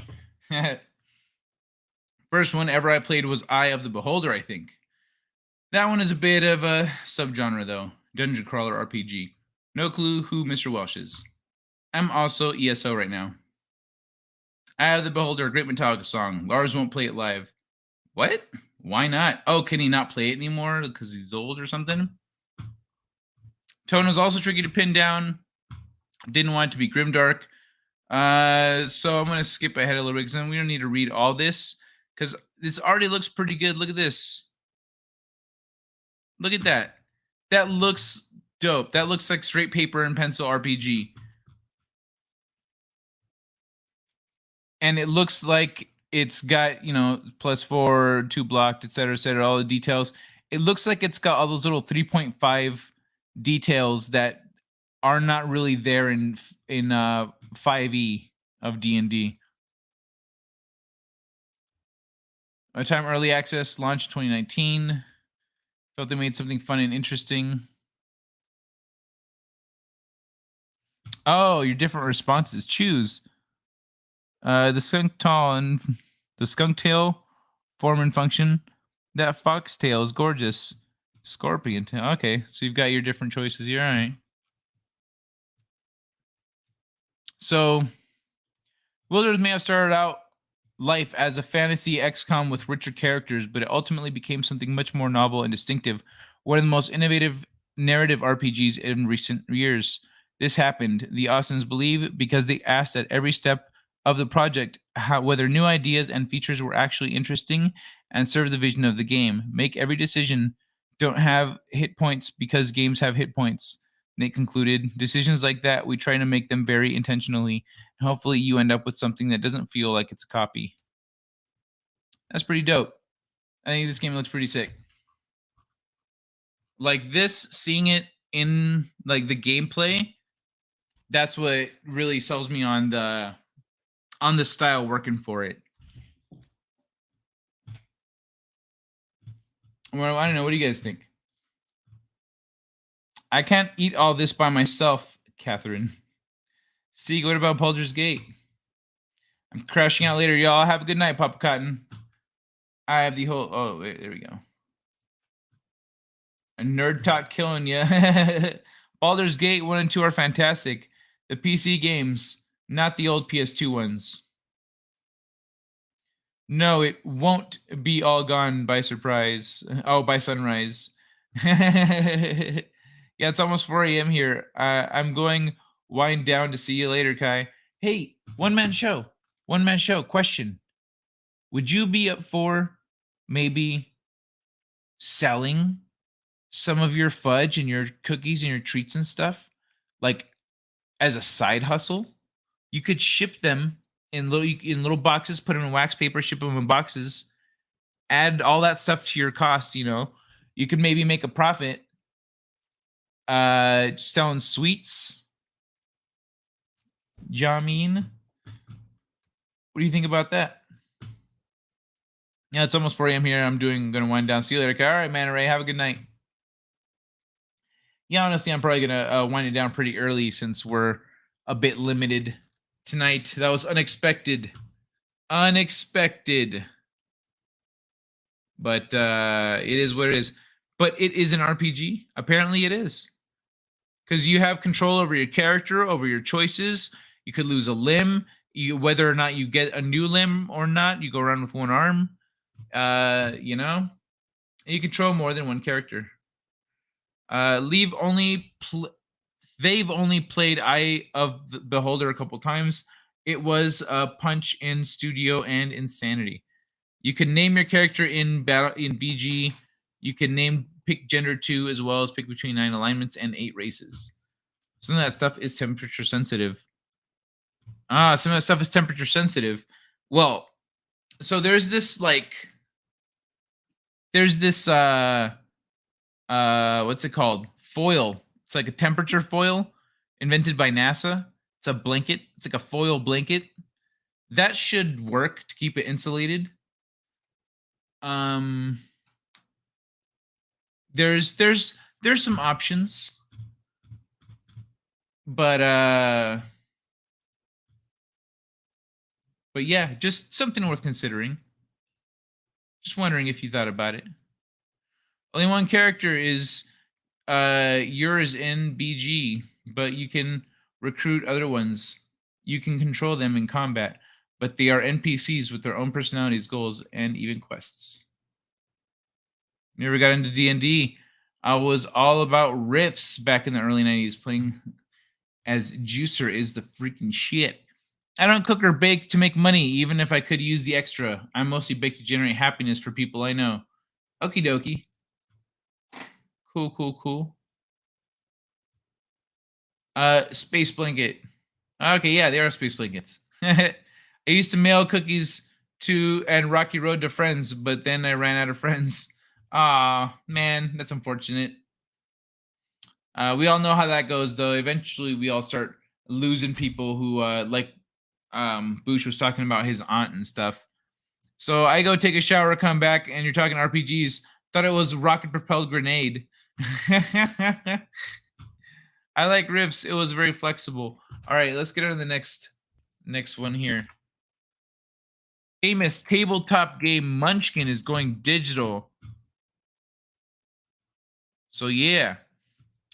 First one ever I played was Eye of the Beholder, I think. That one is a bit of a subgenre, though. Dungeon crawler RPG. No clue who Mr. Welsh is. I'm also ESO right now. Eye of the Beholder, a great Metallica song. Lars won't play it live. What? Why not? Oh, can he not play it anymore because he's old or something? Tone was also tricky to pin down. Didn't want it to be grimdark. So I'm going to skip ahead a little bit because we don't need to read all this because this already looks pretty good. Look at this. Look at that. That looks dope. That looks like straight paper and pencil RPG. And it looks like it's got, +4, 2 blocked, etc., all the details. It looks like it's got all those little 3.5 details that are not really there in 5e of D&D. A time early access launched 2019. Felt they made something fun and interesting. Oh, your different responses. Choose. The skunk tail form and function. That foxtail is gorgeous. Scorpion tail. Okay, so you've got your different choices here. All right. So, Wildermyth may have started out life as a fantasy XCOM with richer characters, but it ultimately became something much more novel and distinctive. One of the most innovative narrative RPGs in recent years. This happened, the Austins believe, because they asked at every step of the project whether new ideas and features were actually interesting and serve the vision of the game. Make every decision. Don't have hit points because games have hit points. They concluded, decisions like that, we try to make them very intentionally. And hopefully you end up with something that doesn't feel like it's a copy. That's pretty dope. I think this game looks pretty sick. Like this, seeing it in like the gameplay, that's what really sells me on the style working for it. Well, I don't know. What do you guys think? I can't eat all this by myself, Catherine. See, what about Baldur's Gate? I'm crashing out later, y'all. Have a good night, Papa Cotton. I have the whole... Oh, wait, there we go. A nerd talk killing ya. Baldur's Gate 1 and 2 are fantastic. The PC games, not the old PS2 ones. No, it won't be all gone by surprise. Oh, by sunrise. Yeah, it's almost 4 a.m. here. I'm going wind down to see you later, Kai. Hey, one man show. One man show. Question. Would you be up for maybe selling some of your fudge and your cookies and your treats and stuff, like as a side hustle? You could ship them in little boxes, put them in wax paper, ship them in boxes, add all that stuff to your cost. You know, you could maybe make a profit selling sweets. Jameen, what do you think about that? Yeah, it's almost 4 a.m. here. I'm gonna wind down. See you later, Kai. All right, man. Ray, have a good night. Yeah, honestly, I'm probably gonna wind it down pretty early since we're a bit limited tonight. That was unexpected. Unexpected. But it is what it is. But it is an RPG. Apparently it is. Because you have control over your character, over your choices. You could lose a limb. Whether or not you get a new limb or not, you go around with one arm. You know? And you control more than one character. They've only played Eye of the Beholder a couple times. It was Punch in Studio and Insanity. You can name your character in BG. You can pick gender 2 as well as pick between 9 alignments and 8 races. Some of that stuff is temperature sensitive. Some of that stuff is temperature sensitive. Well, so there's this what's it called? Foil. It's like a temperature foil invented by NASA. It's a blanket. It's like a foil blanket. That should work to keep it insulated. There's some options. But yeah, just something worth considering. Just wondering if you thought about it. Only one character is yours in BG, but you can recruit other ones. You can control them in combat, but they are NPCs with their own personalities, goals, and even quests. Never got into D&D. I was all about riffs back in the early 90s. Playing as Juicer is the freaking shit. I don't cook or bake to make money, even if I could use the extra. I mostly bake to generate happiness for people I know. Okie dokie. Cool. Space blanket. Okay, yeah, they are space blankets. I used to mail cookies and Rocky Road to friends, but then I ran out of friends. Aw, man, that's unfortunate. We all know how that goes, though. Eventually, we all start losing people who, like Boosh was talking about his aunt and stuff. So I go take a shower, come back, and you're talking RPGs. Thought it was rocket-propelled grenade. I like riffs. It was very flexible. All right, let's get on to the next one here. Famous tabletop game Munchkin is going digital. So yeah.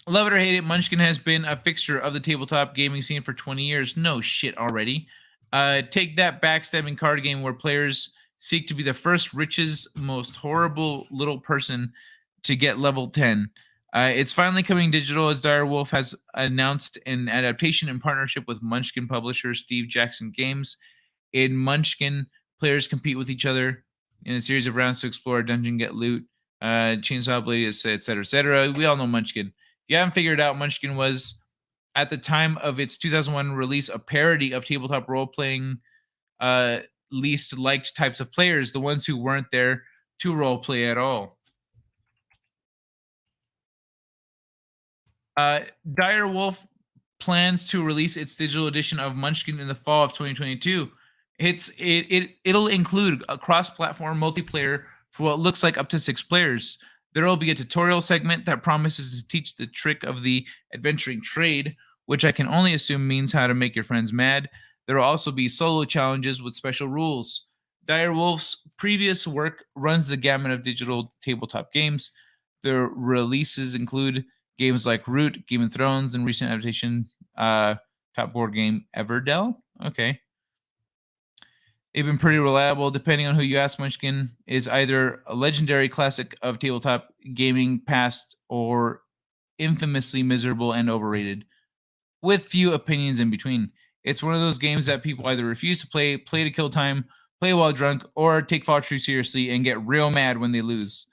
Love it or hate it, Munchkin has been a fixture of the tabletop gaming scene for 20 years. No shit already. Take that backstabbing card game where players seek to be the first, richest, most horrible little person to get level 10. It's finally coming digital as Direwolf has announced an adaptation in partnership with Munchkin publisher Steve Jackson Games. In Munchkin, players compete with each other in a series of rounds to explore a dungeon, get loot, chainsaw blade, etc., etc. We all know Munchkin. If you haven't figured out, Munchkin was, at the time of its 2001 release, a parody of tabletop role-playing least liked types of players, the ones who weren't there to role-play at all. Direwolf plans to release its digital edition of Munchkin in the fall of 2022. It'll include a cross-platform multiplayer for what looks like up to 6 players. There will be a tutorial segment that promises to teach the trick of the adventuring trade, which I can only assume means how to make your friends mad. There will also be solo challenges with special rules. Direwolf's previous work runs the gamut of digital tabletop games. Their releases include games like Root, Game of Thrones, and recent adaptation top board game Everdell. Okay. They've been pretty reliable. Depending on who you ask, Munchkin is either a legendary classic of tabletop gaming past or infamously miserable and overrated, with few opinions in between. It's one of those games that people either refuse to play to kill time, play while drunk, or take fall too seriously and get real mad when they lose.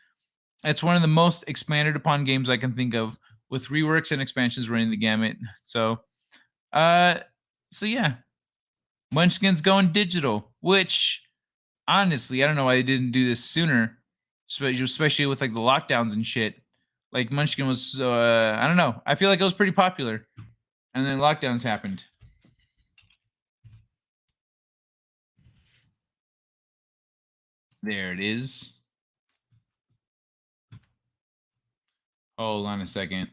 It's one of the most expanded upon games I can think of, with reworks and expansions running the gamut. So yeah, Munchkin's going digital, which honestly, I don't know why they didn't do this sooner, especially with like the lockdowns and shit. Like Munchkin was, I don't know. I feel like it was pretty popular, and then lockdowns happened. There it is. Hold on a second.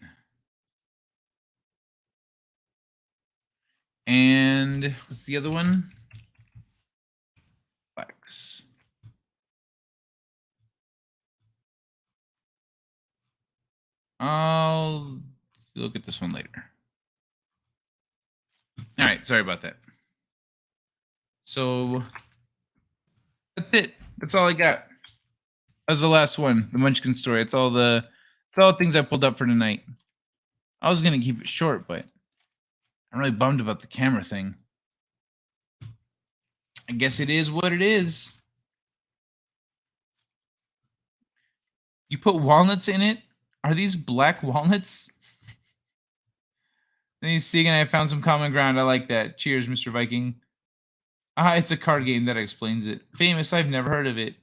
And what's the other one? Flex. I'll look at this one later. All right, sorry about that. So that's it. That's all I got. That was the last one, the Munchkin story. It's all the things I pulled up for tonight. I was gonna keep it short, but I'm really bummed about the camera thing. I guess it is what it is. You put walnuts in it? Are these black walnuts? Then he's seeing, and I found some common ground. I like that. Cheers, Mr. Viking. It's a card game that explains it. Famous. I've never heard of it.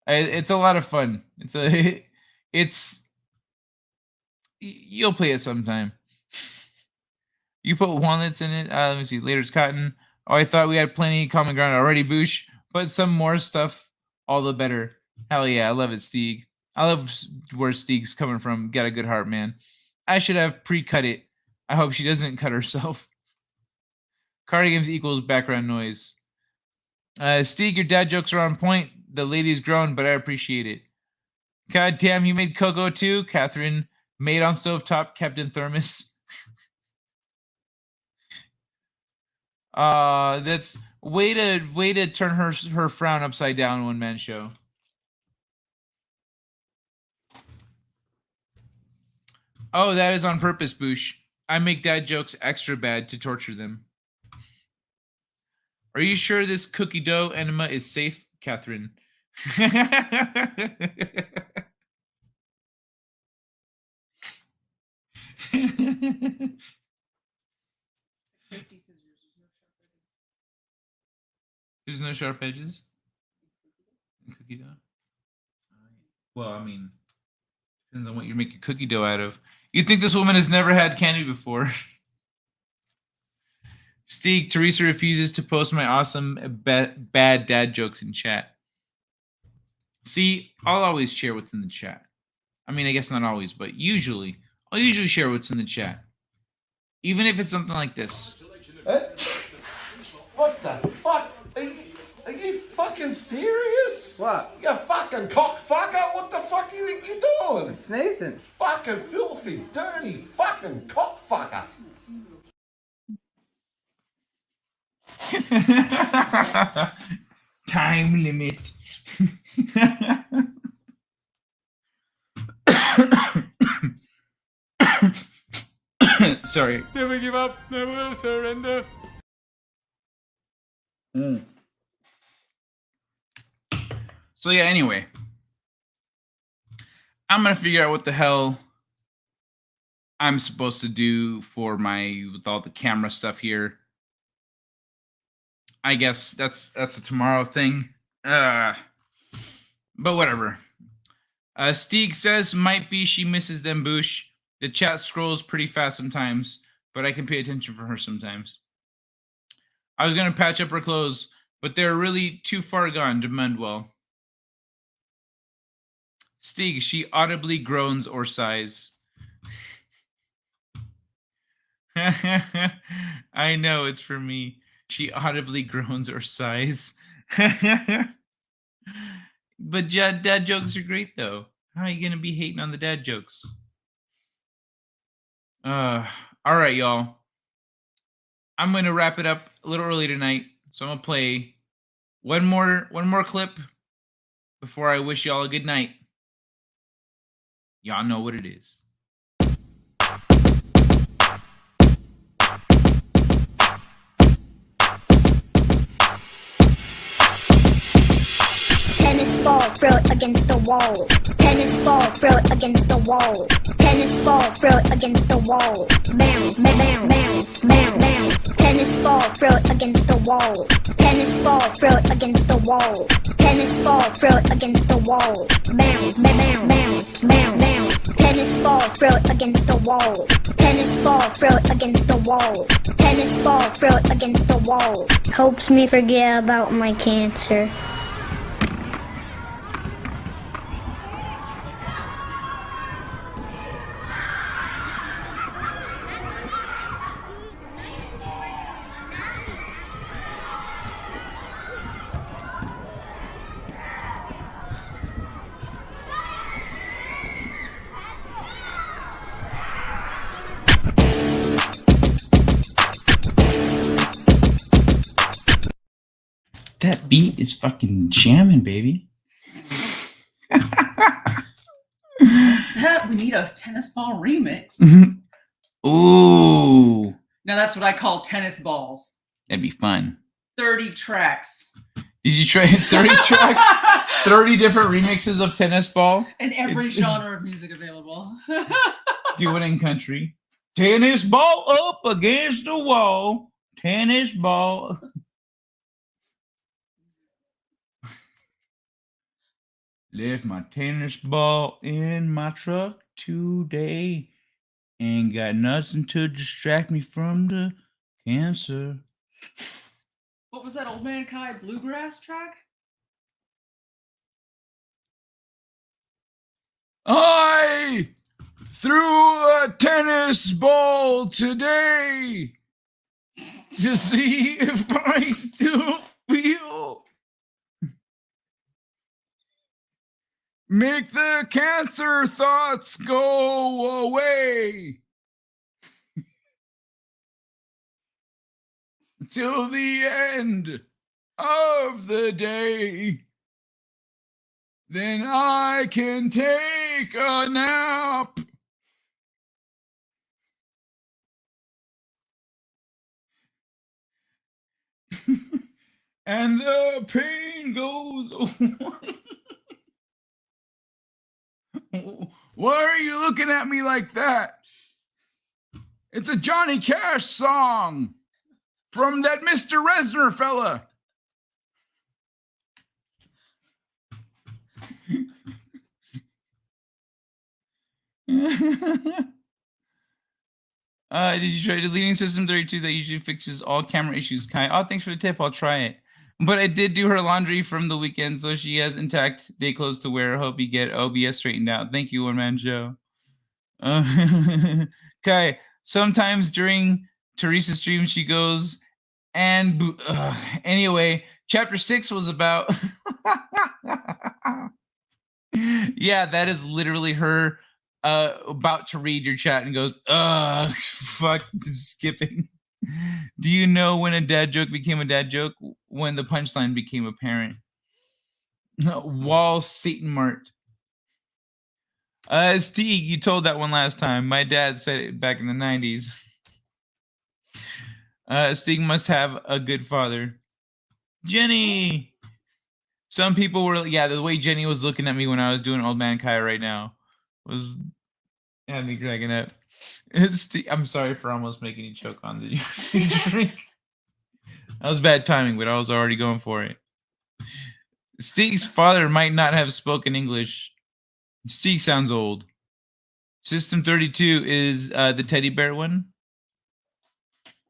It's a lot of fun. You'll play it sometime. You put walnuts in it. Let me see. Later's cotton. Oh, I thought we had plenty common ground already, Boosh. But some more stuff, all the better. Hell yeah, I love it, Steeg. I love where Steeg's coming from. Got a good heart, man. I should have pre-cut it. I hope she doesn't cut herself. Card games equals background noise. Steeg, your dad jokes are on point. The lady's grown, but I appreciate it. God damn, you made cocoa too? Catherine, made on stovetop, kept in thermos. That's way to turn her frown upside down, one man show. Oh, that is on purpose, Boosh. I make dad jokes extra bad to torture them. Are you sure this cookie dough enema is safe, Catherine? There's no sharp edges in cookie dough. Well, I mean, depends on what you're making cookie dough out of. You'd think this woman has never had candy before. Steeg, Teresa refuses to post my awesome bad dad jokes in chat. See, I'll always share what's in the chat. I mean, I guess not always, but usually. I'll usually share what's in the chat. Even if it's something like this. What the fuck? Are you fucking serious? What? You fucking cockfucker? What the fuck do you think you're doing? Sneezing. Fucking filthy, dirty, fucking cockfucker. Time limit. Sorry. Never give up, never surrender. So yeah, anyway. I'm gonna figure out what the hell I'm supposed to do for with all the camera stuff here. I guess that's a tomorrow thing. But whatever. Steeg says might be she misses them, Boosh. The chat scrolls pretty fast sometimes, but I can pay attention for her sometimes. I was gonna patch up her clothes, but they're really too far gone to mend well. Steeg, she audibly groans or sighs. I know, it's for me. She audibly groans or sighs. But dad jokes are great, though. How are you going to be hating on the dad jokes? All right, y'all. I'm going to wrap it up a little early tonight, so I'm going to play one more clip before I wish y'all a good night. Y'all know what it is. Tennis ball, throw it against the wall. Tennis ball, throw it against the wall. Tennis ball, throw it against the wall. Bounce, bounce, bounce, bounce, bounce. Tennis ball, throw it against the wall. Tennis ball, throw it against the wall. Tennis ball, throw it against the wall. Bounce, bounce, bounce, bounce, bounce. Tennis ball, throw it against the wall. Tennis ball, throw it against the wall. Tennis ball, throw it against the wall. Helps me forget about my cancer. That beat is fucking jamming, baby. What's that? We need a tennis ball remix. Ooh, Now that's what I call tennis balls. that'd be fun. 30 tracks. Did you try 30 tracks? 30 different remixes of Tennis Ball? And every It's- genre of music available. Do it in country. Tennis ball up against the wall. Tennis ball. Left my tennis ball in my truck today. Ain't got nothing to distract me from the cancer. What was that Old Man Kai bluegrass track? I threw a tennis ball today to see if I still feel. Make the cancer thoughts go away. Till the end of the day. Then I can take a nap. And the pain goes away. Why are you looking at me like that? It's a Johnny Cash song from that Mr. Reznor fella. Did you try deleting System 32 that usually fixes all camera issues? Kai, oh, thanks for the tip. I'll try it. But I did do her laundry from the weekend, so she has intact day clothes to wear. Hope you get OBS straightened out. Thank you, One Man Joe. Kai, sometimes during Teresa's stream, she goes, and anyway, chapter 6 was about. Yeah, that is literally her about to read your chat and goes, fuck, skipping. Do you know when a dad joke became a dad joke? When the punchline became apparent. Wall Satan Mart. Steve, you told that one last time. My dad said it back in the 90s. Steve must have a good father. Jenny! Some people were, yeah, the way Jenny was looking at me when I was doing Old Man Kai right now was had me cracking up. I'm sorry for almost making you choke on the drink. That was bad timing, but I was already going for it. Steve's father might not have spoken English. Steve sounds old. System 32 is the teddy bear one.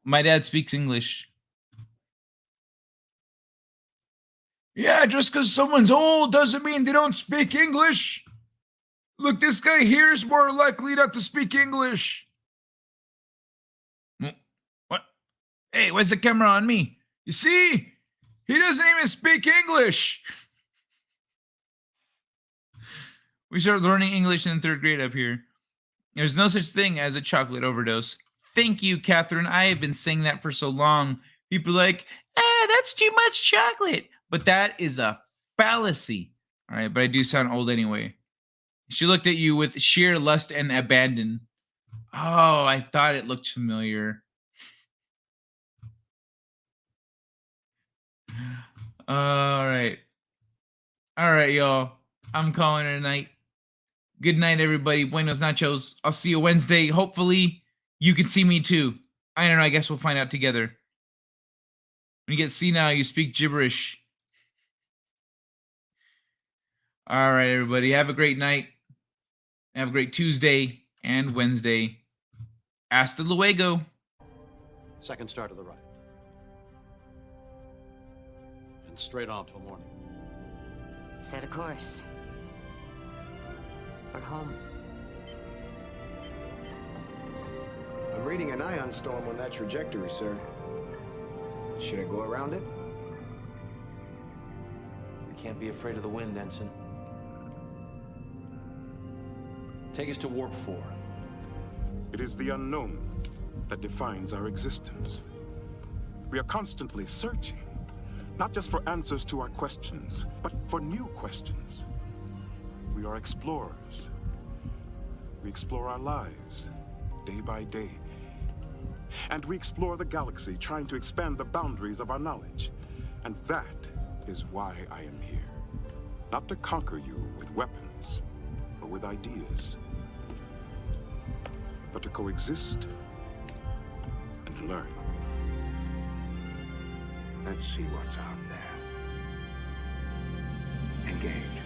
My dad speaks English. Yeah, just because someone's old doesn't mean they don't speak English. Look, this guy here is more likely not to speak English. What? Hey, why's the camera on me? You see? He doesn't even speak English. We start learning English in 3rd grade up here. There's no such thing as a chocolate overdose. Thank you, Catherine. I have been saying that for so long. People are like, that's too much chocolate. But that is a fallacy. All right, but I do sound old anyway. She looked at you with sheer lust and abandon. Oh, I thought it looked familiar. All right. All right, y'all. I'm calling it a night. Good night, everybody. Buenos nachos. I'll see you Wednesday. Hopefully, you can see me too. I don't know. I guess we'll find out together. When you get senile, you speak gibberish. All right, everybody. Have a great night. Have a great Tuesday and Wednesday. Hasta luego. Second start of the riot. And straight on till morning. Set a course. For home. I'm reading an ion storm on that trajectory, sir. Should I go around it? We can't be afraid of the wind, Ensign. Take us to Warp 4. It is the unknown that defines our existence. We are constantly searching, not just for answers to our questions, but for new questions. We are explorers. We explore our lives, day by day. And we explore the galaxy, trying to expand the boundaries of our knowledge. And that is why I am here. Not to conquer you with weapons or with ideas, but to coexist and learn. Let's see what's out there. Engage.